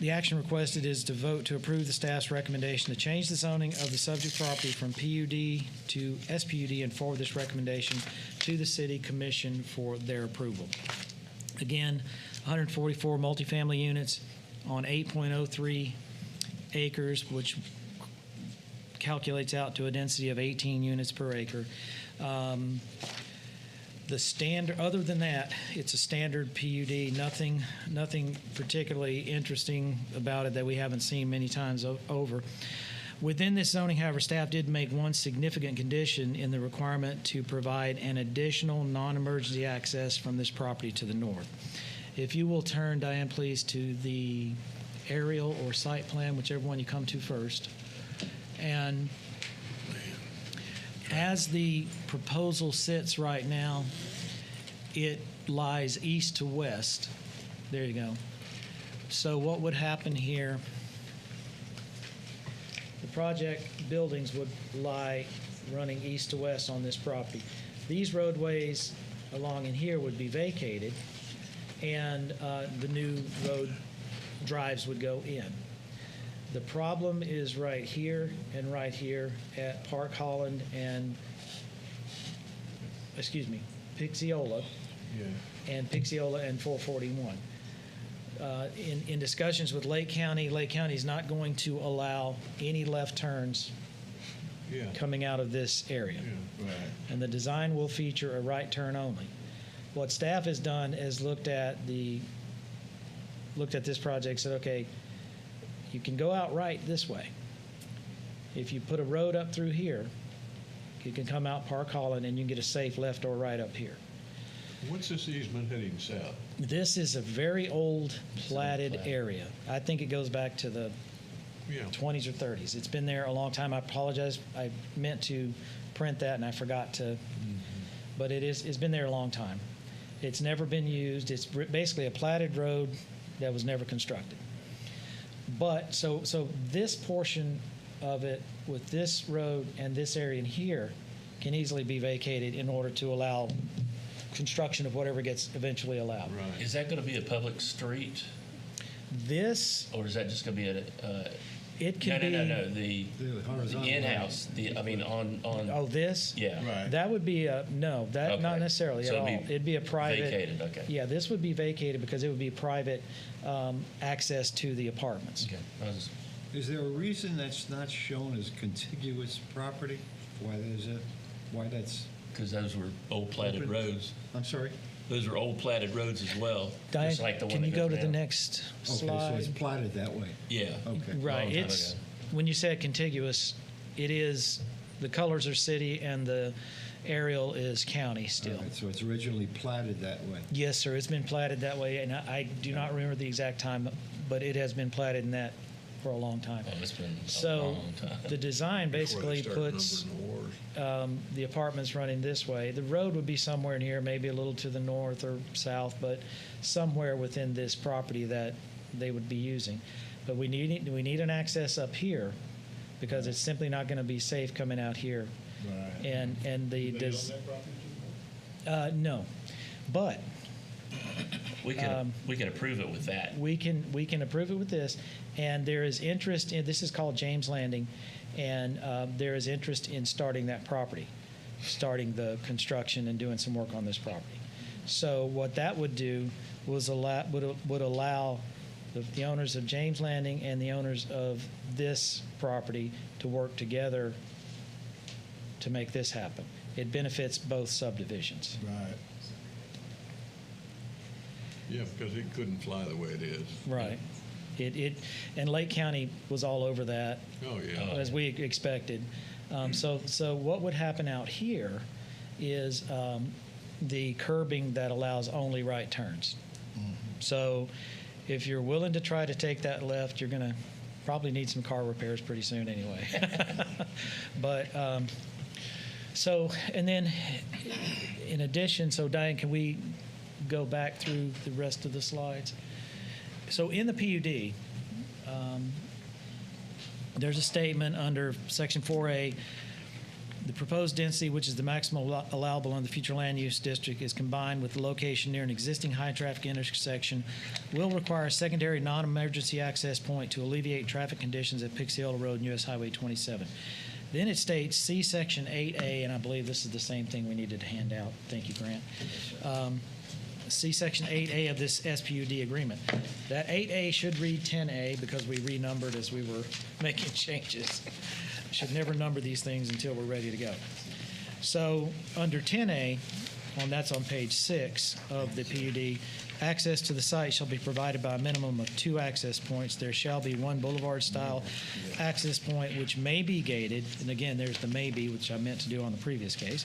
The action requested is to vote to approve the staff's recommendation to change the zoning of the subject property from PUD to SPUD and forward this recommendation to the City Commission for their approval. Again, 144 multifamily units on 8.03 acres, which calculates out to a density of 18 units per acre. The standard, other than that, it's a standard PUD. Nothing particularly interesting about it that we haven't seen many times over. Within this zoning, however, staff did make one significant condition in the requirement to provide an additional non-emergency access from this property to the north. If you will turn, Diane, please, to the aerial or site plan, whichever one you come to first. And as the proposal sits right now, it lies east to west. There you go. So what would happen here, the project buildings would lie running east to west on this property. These roadways along in here would be vacated, and the new road drives would go in. The problem is right here and right here at Park Holland and, Pixiola, and Pixiola and 441. In discussions with Lake County is not going to allow any left turns coming out of this area. Right. And the design will feature a right turn only. What staff has done is looked at this project, said, okay, you can go out right this way. If you put a road up through here, You can come out Park Holland, and you can get a safe left or right up here. What's this easement heading south? This is a very old platted area. I think it goes back to the Yeah. 20s or 30s. It's been there a long time. I apologize. I meant to print that, and I forgot to. But it's been there a long time. It's never been used. It's basically a platted road that was never constructed. But so this portion of it with this road and this area in here can easily be vacated in order to allow construction of whatever gets eventually allowed. Right. Is that going to be a public street, This, or is that just going to be it can be. no, the horizontal in-house, on. Oh, this? Yeah. Right. That would be not Okay. necessarily So at all. It'd be a private. Vacated, okay. Yeah, this would be vacated because it would be private access to the apartments. Okay. I was- Is there a reason that's not shown as contiguous property? Why that's, Because those were old platted Open. roads. I'm sorry? Those are old platted roads as well. Diane, just like the one can that you go goes to the down. next Okay, so slide? it's plotted that way. Yeah. Okay. Right. Long time It's ago. when you say contiguous, it is the colors are city and the aerial is county still. All right, so it's originally platted that way. Yes, sir. It's been platted that way, and I do not remember the exact time, but it has been platted in that for a long time. Oh, it's been a So long time. the design Before they basically start puts numbering the wars. the apartments running this way. The road would be somewhere in here, maybe a little to the north or south, but somewhere within this property that they would be using. But we need an access up here because it's simply not going to be safe coming out here. Right. And the Do they own that property too? no, but We can approve it with that. we can approve it with this, and there is interest in this is called James Landing, and there is interest in starting that property, starting the construction and doing some work on this property. So what that would do was would allow the owners of James Landing and the owners of this property to work together to make this happen. It benefits both subdivisions. Right. Yeah, because it couldn't fly the way it is. Right. And Lake County was all over that, Oh, yeah. as we expected. So what would happen out here is the curbing that allows only right turns. So if you're willing to try to take that left, you're going to probably need some car repairs pretty soon anyway. But and then in addition, so Diane, can we go back through the rest of the slides? So in the PUD, there's a statement under Section 4A. The proposed density, which is the maximum allowable in the future land use district, is combined with the location near an existing high-traffic intersection, will require a secondary non-emergency access point to alleviate traffic conditions at Pixiola Road and US Highway 27. Then it states, see Section 8A, and I believe this is the same thing we needed to hand out. Thank you, Grant. See Section 8A of this SPUD agreement. That 8A should read 10A because we renumbered as we were making changes. Should never number these things until we're ready to go. So under 10A, and that's on page 6 of the PUD, access to the site shall be provided by a minimum of 2 access points. There shall be 1 boulevard-style access point which may be gated, and again, there's the may be, which I meant to do on the previous case,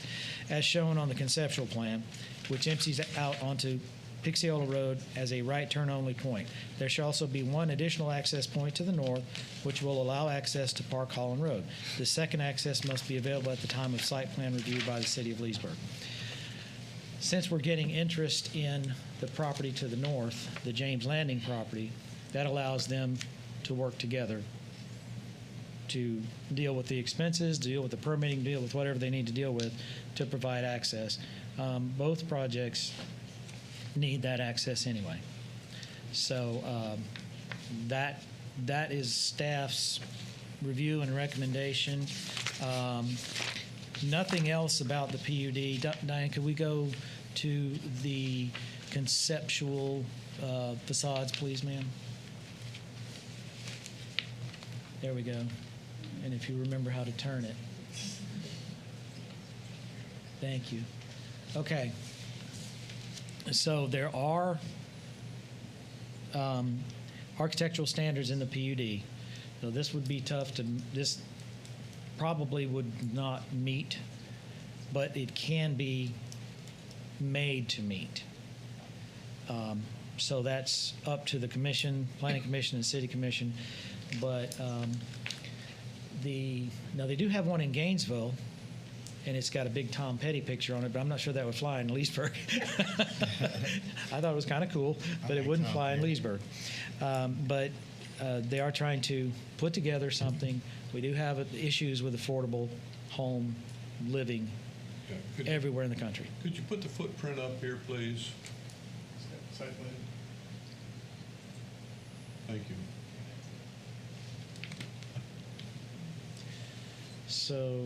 as shown on the conceptual plan, which empties out onto Pixiola Road as a right turn only point. There shall also be 1 additional access point to the north, which will allow access to Park Holland Road. The second access must be available at the time of site plan review by the City of Leesburg. Since we're getting interest in the property to the north, the James Landing property, that allows them to work together to deal with the expenses, deal with the permitting, deal with whatever they need to deal with to provide access. Both projects need that access anyway. So that is staff's review and recommendation. Nothing else about the PUD. Diane, could we go to the conceptual facades, please, ma'am? There we go. And if you remember how to turn it. Thank you. Okay. So there are architectural standards in the PUD. So this would be tough to, this probably would not meet but it can be made to meet. So that's up to the commission, planning commission and city commission. But now they do have one in Gainesville, and it's got a big Tom Petty picture on it, but I'm not sure that would fly in Leesburg. I thought it was kind of cool, but it wouldn't fly in Leesburg. But they are trying to put together something. We do have issues with affordable home living everywhere in the country. Could you put the footprint up here, please? Site plan. Thank you. So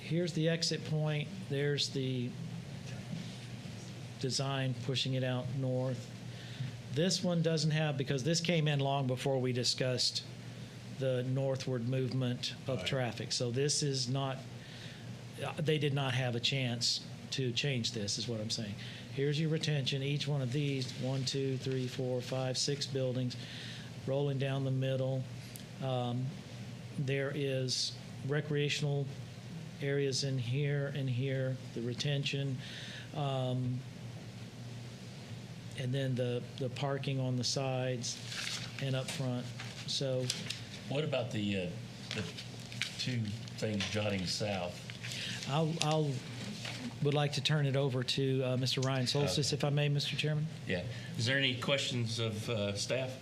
here's the exit point. There's the design pushing it out north. This one doesn't have, because this came in long before we discussed the northward movement of traffic. So this is not, they did not have a chance to change this, is what I'm saying. Here's your retention. Each one of these, 1, 2, 3, 4, 5, 6 buildings, rolling down the middle. There is recreational areas in here and here, the retention, and then the parking on the sides and up front. So, What about the two things jutting south? I'll would like to turn it over to Mr. Ryan Solstice, if I may, Mr. Chairman. Yeah. Is there any questions of staff?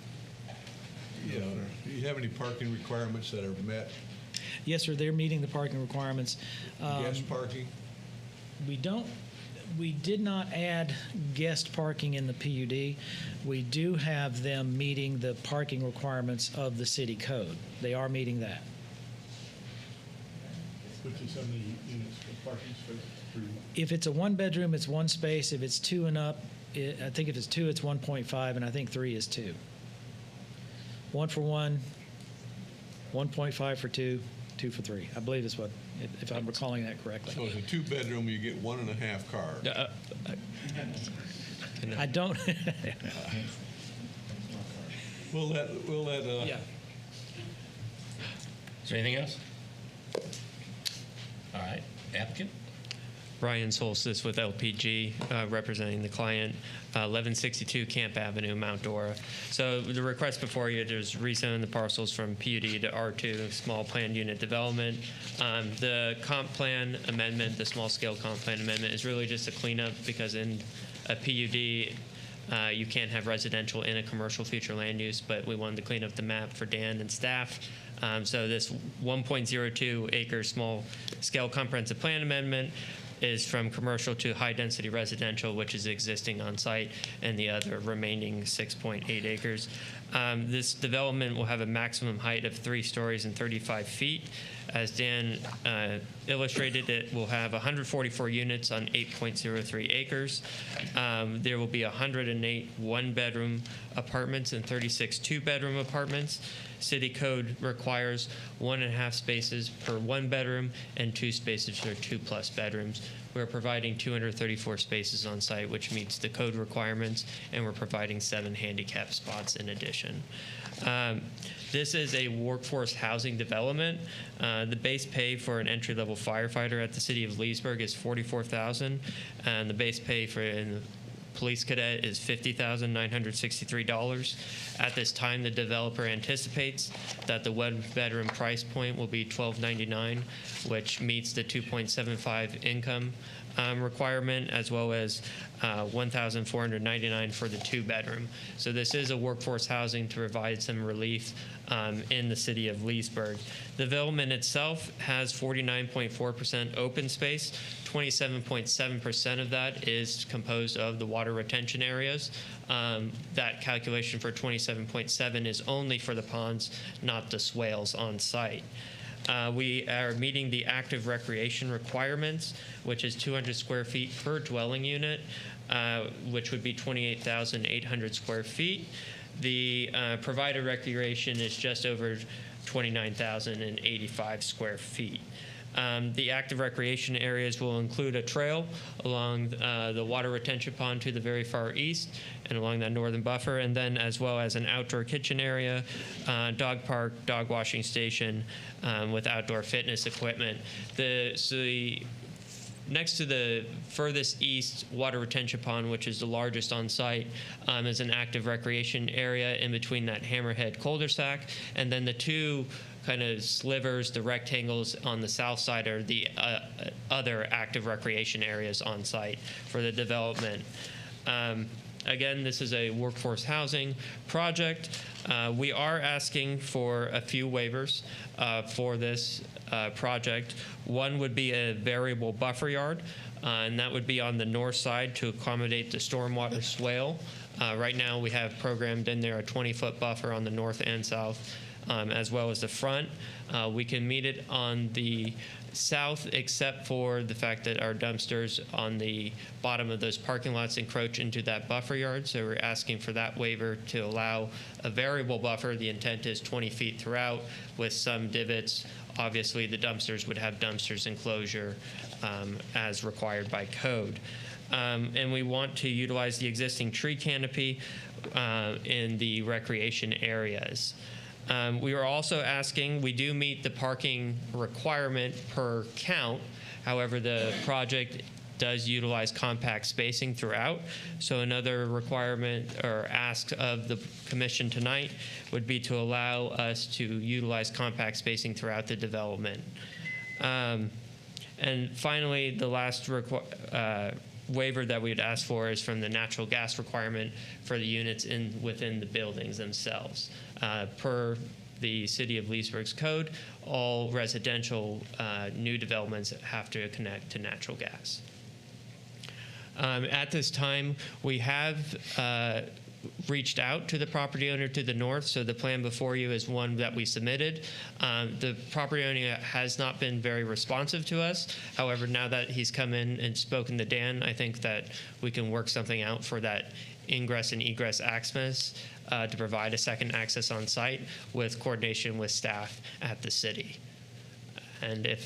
Yeah. Do you have any parking requirements that are met? Yes, sir. They're meeting the parking requirements. Guest parking? We did not add guest parking in the PUD. We do have them meeting the parking requirements of the city code. They are meeting that. Which is how many units for parking space? If it's a one-bedroom, it's one space. If it's 2 and up, I think if it's 2, it's 1.5, and I think 3 is 2. 1 for 1, 1.5 for 2, 2 for 3. I believe is what, if I'm recalling that correctly. So it's a 2-bedroom, you get 1.5 cars. I don't. We'll let. Yeah. Is there anything else? All right. Applicant? Ryan Solstice with LPG, representing the client, 1162 Camp Avenue, Mount Dora. So the request before you is rezone the parcels from PUD to R2, small planned unit development. The comp plan amendment, the small scale comp plan amendment, is really just a cleanup because in a PUD, you can't have residential in a commercial future land use, but we wanted to clean up the map for Dan and staff. So this 1.02 acre small scale comprehensive plan amendment is from commercial to high-density residential, which is existing on site, and the other remaining 6.8 acres. This development will have a maximum height of 3 stories and 35 feet. As Dan illustrated, it will have 144 units on 8.03 acres. There will be 108 one-bedroom apartments and 36 two-bedroom apartments. City code requires 1.5 spaces per 1 bedroom and 2 spaces for 2+ bedrooms. We're providing 234 spaces on site, which meets the code requirements, and we're providing 7 handicap spots in addition. This is a workforce housing development. The base pay for an entry-level firefighter at the city of Leesburg is $44,000, and the base pay for a police cadet is $50,963. At this time, the developer anticipates that the one-bedroom price point will be $1,299, which meets the 2.75 income requirement, as well as $1,499 for the 2-bedroom. So this is a workforce housing to provide some relief in the city of Leesburg. The development itself has 49.4% open space. 27.7% of that is composed of the water retention areas. That calculation for 27.7 is only for the ponds, not the swales on site. We are meeting the active recreation requirements, which is 200 square feet per dwelling unit, which would be 28,800 square feet. The provided recreation is just over 29,085 square feet. The active recreation areas will include a trail along the water retention pond to the very far east and along that northern buffer, and then as well as an outdoor kitchen area, dog park, dog washing station with outdoor fitness equipment. The next to the furthest east water retention pond, which is the largest on site, is an active recreation area in between that hammerhead cul-de-sac. And then the two kind of slivers, the rectangles on the south side, are the other active recreation areas on site for the development. Again, this is a workforce housing project. We are asking for a few waivers for this project. One would be a variable buffer yard, and that would be on the north side to accommodate the stormwater swale. Right now, we have programmed in there a 20-foot buffer on the north and south, as well as the front. We can meet it on the south, except for the fact that our dumpsters on the bottom of those parking lots encroach into that buffer yard. So we're asking for that waiver to allow a variable buffer. The intent is 20 feet throughout with some divots. Obviously, the dumpsters would have dumpsters enclosure as required by code. And we want to utilize the existing tree canopy in the recreation areas. We are also asking, we do meet the parking requirement per count. However, the project does utilize compact spacing throughout. So another requirement or ask of the commission tonight would be to allow us to utilize compact spacing throughout the development. And finally, the last waiver that we'd ask for is from the natural gas requirement for the units within the buildings themselves. Per the City of Leesburg's code, all residential new developments have to connect to natural gas. At this time, we have reached out to the property owner to the north, so the plan before you is one that we submitted. The property owner has not been very responsive to us. However, now that he's come in and spoken to Dan, I think that we can work something out for that ingress and egress access to provide a second access on site with coordination with staff at the city. And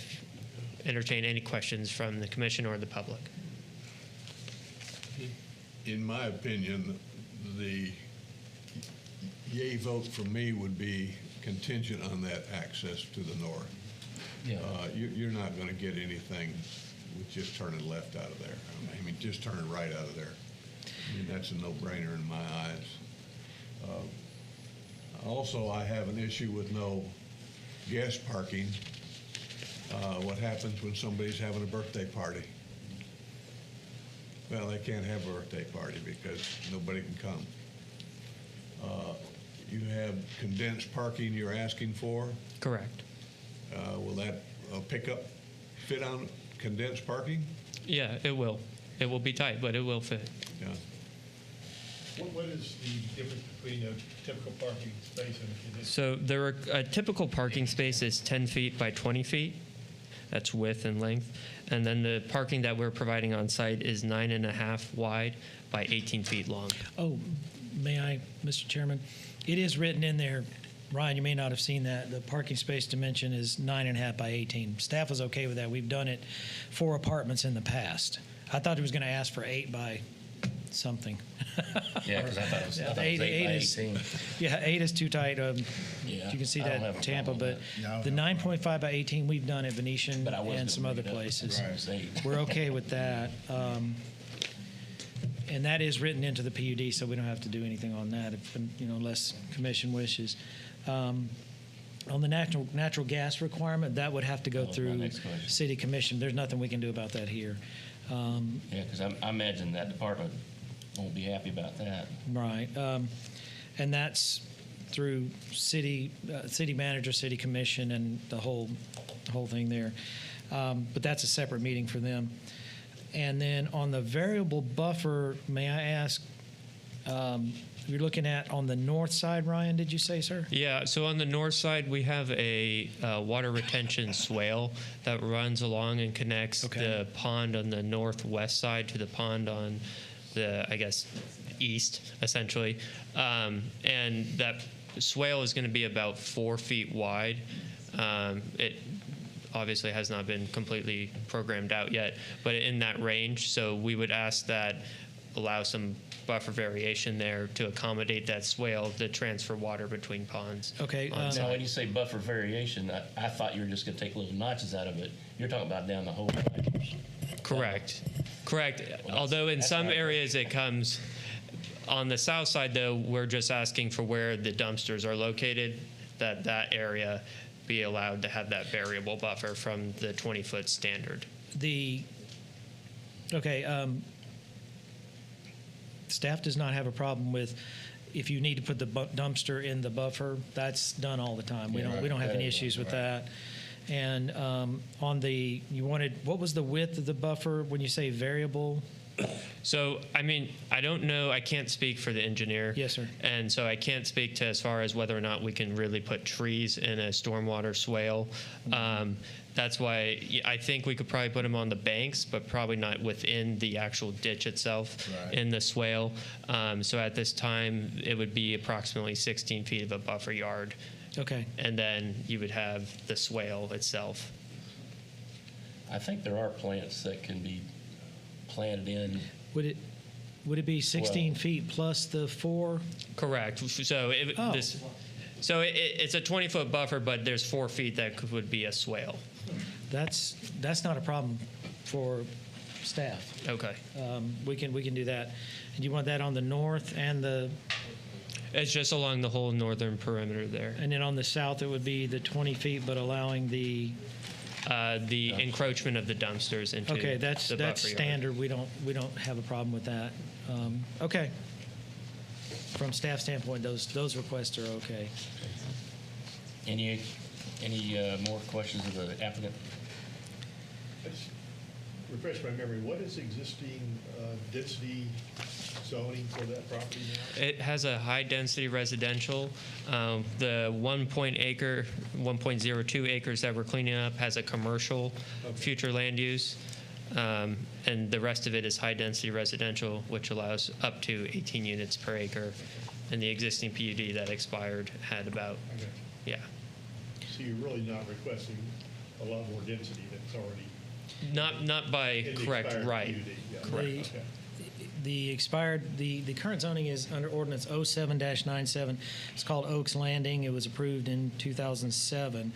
entertain any questions from the commission or the public. In my opinion, the yay vote for me would be contingent on that access to the north. Yeah. You're not going to get anything with just turning left out of there. I mean, just turning right out of there. I mean, that's a no-brainer in my eyes. Also, I have an issue with no guest parking. What happens when somebody's having a birthday party? Well, they can't have a birthday party because nobody can come. You have condensed parking you're asking for. Correct. Will that pickup fit on condensed parking? Yeah, it will. It will be tight, but it will fit. Yeah. What is the difference between a typical parking space and a condensed? So a typical parking space is 10 feet by 20 feet. That's width and length. And then the parking that we're providing on site is 9.5 wide by 18 feet long. Oh, may I, Mr. Chairman? It is written in there, Ryan, you may not have seen that. The parking space dimension is 9.5 by 18. Staff was okay with that. We've done it for apartments in the past. I thought he was going to ask for 8 by something. Yeah, because I thought it was 8 by 18. Yeah, 8 is too tight. Yeah, you can see I don't have that a Tampa, problem but with the 9.5 by 18 we've done at Venetian But I was and some gonna other bring it up places. as 8. We're okay with that. And that is written into the PUD, so we don't have to do anything on that, if, unless commission wishes. On the natural gas requirement, that would have to go That was my through next question. city commission. There's nothing we can do about that here. Yeah, because I imagine that department won't be happy about that. Right. And that's through city manager, city commission, and the whole thing there. But that's a separate meeting for them. And then on the variable buffer, may I ask, you're looking at on the north side, Ryan, did you say, sir? Yeah, so on the north side, we have a water retention swale that runs along and connects the pond on the northwest side to the pond on the, I guess, east, essentially. And that swale is going to be about 4 feet wide. It obviously has not been completely programmed out yet, but in that range. So we would ask that allow some buffer variation there to accommodate that swale to transfer water between ponds. Okay. Now, when you say buffer variation, I thought you were just going to take little notches out of it. You're talking about down the whole 9 Correct. Although in some areas it comes on the south side, though, we're just asking for where the dumpsters are located, that area be allowed to have that variable buffer from the 20-foot standard. Staff does not have a problem with if you need to put the dumpster in the buffer. That's done all the time. We don't have any issues with that. And what was the width of the buffer when you say variable? So, I mean, I don't know. I can't speak for the engineer. Yes, sir. And so I can't speak to as far as whether or not we can really put trees in a stormwater swale. That's why I think we could probably put them on the banks, but probably not within the actual ditch itself in the swale. So at this time, it would be approximately 16 feet of a buffer yard. Okay. And then you would have the swale itself. I think there are plants that can be planted in. Would it be 16 feet plus the 4? Correct. So it's a 20-foot buffer, but there's 4 feet that would be a swale. That's not a problem for staff. Okay. We can do that. And you want that on the north and the. It's just along the whole northern perimeter there. And then on the south, it would be the 20 feet, but allowing the encroachment of the dumpsters into okay, the buffer that's yard. standard. We don't have a problem with that. Okay. From staff standpoint, those requests are okay. Any more questions of the applicant? Let's refresh my memory. What is existing density zoning for that property now? It has a high-density residential. The 1.02 acres that we're cleaning up has a commercial future land use, and the rest of it is high-density residential, which allows up to 18 units per acre. And the existing PUD that expired had about, So you're really not requesting a lot more density that's already not by in the correct expired right. PUD? Yeah. Correct. Okay. The current zoning is under ordinance 07-97. It's called Oaks Landing. It was approved in 2007.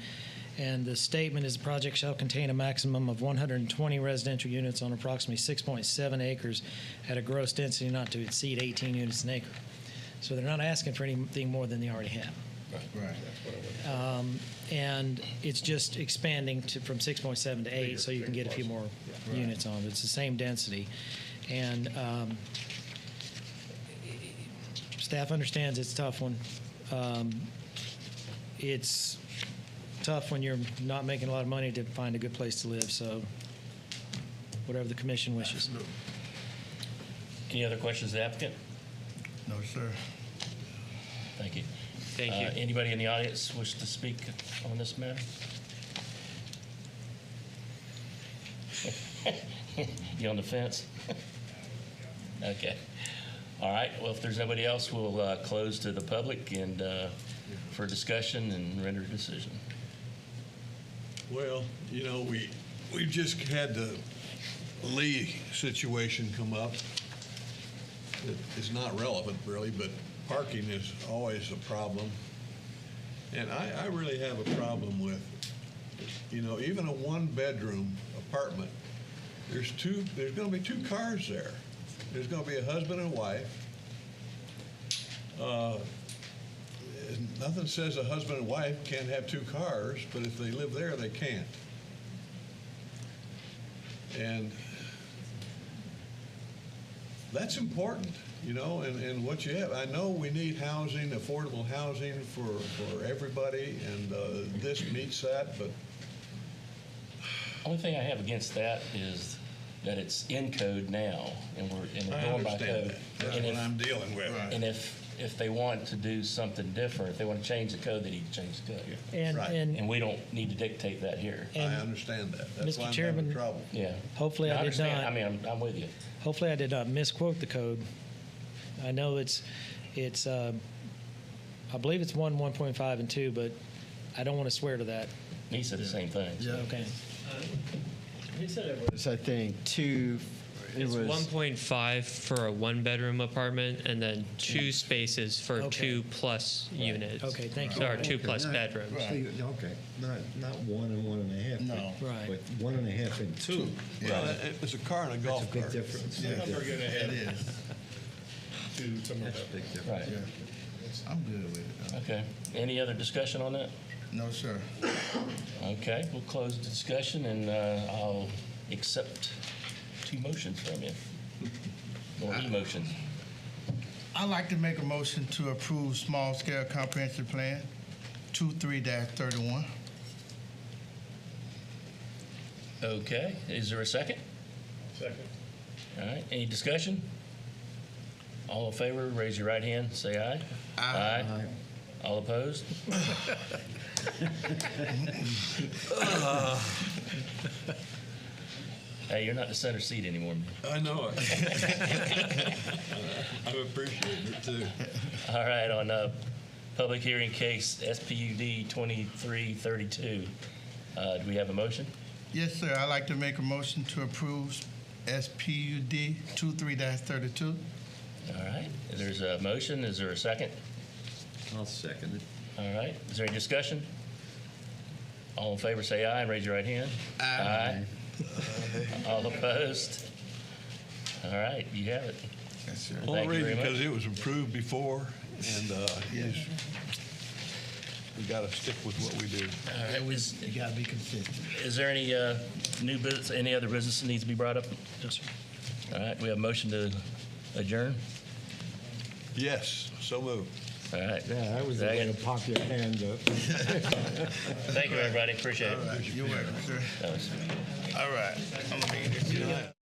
And the statement is the project shall contain a maximum of 120 residential units on approximately 6.7 acres at a gross density not to exceed 18 units an acre. So they're not asking for anything more than they already have. Right. And it's just expanding from 6.7 to 8, so you can get a few more units on it. It's the same density. And staff understands it's a tough one. It's tough when you're not making a lot of money to find a good place to live, so whatever the commission wishes. Any other questions of the applicant? No, sir. Thank you. Thank you. Anybody in the audience wish to speak on this matter? You on the fence? Okay. All right. Well, if there's nobody else, we'll close to the public and for discussion and render a decision. Well, we've just had the Lee situation come up. It's not relevant, really, but parking is always a problem. And I really have a problem with, even a one-bedroom apartment, there's going to be 2 cars there. There's going to be a husband and wife. Nothing says a husband and wife can't have 2 cars, but if they live there, they can't. And that's important, and what you have. I know we need housing, affordable housing for everybody, and this meets that, but. Only thing I have against that is that it's in code now, and we're going by code. That's what I'm dealing with. And if they want to do something different, if they want to change the code, they need to change the code. And we don't need to dictate that here. I understand that. That's Mr. why I'm Chairman, having trouble. Yeah. hopefully I did not. I mean, I'm with you. Hopefully I did not misquote the code. I know it's I believe it's 1.5 and 2, but I don't want to swear to that. He said the same thing. Yeah. Okay. He said it was, I think, 2 It's 1.5 for a one-bedroom apartment, and then 2 spaces for Okay. 2+ units. Okay, thank you. So, or 2+ bedrooms. Okay, not 1 and 1.5. No. Right. But 1.5 and 2. Well, it's a car and a That's a golf big cart. difference. Some of them are going to It have is. to some of That's a them. big difference. Right. I'm good with it. Okay. Any other discussion on that? No, sir. Okay, we'll close the discussion, and I'll accept 2 motions from you. Or e-motions. I'd like to make a motion to approve small-scale comprehensive plan 23-31. Okay, is there a second? Second. All right, any discussion? All in favor, raise your right hand, say aye. Aye. All opposed? Hey, you're not the center seat anymore, man. I know it. I appreciate it, too. All right, on public hearing case SPUD 2332, do we have a motion? Yes, sir. I'd like to make a motion to approve SPUD 23-32. All right, there's a motion, is there a second? I'll second it. All right, is there any discussion? All in favor, say aye and raise your right hand. Aye. All opposed? All right, you have it. Yes, sir. Only Thank you very reason much. because it was approved before, and we got to stick with what we do. All right, You got to be consistent. is there any new business, any other business that needs to be brought up? Yes, sir. All right, we have a motion to adjourn. Yes, so moved. All right. Yeah, that was the way to Second. pop your hand up. Thank you, everybody, appreciate it. You're welcome, sir. That was- All right. I'm going to make it.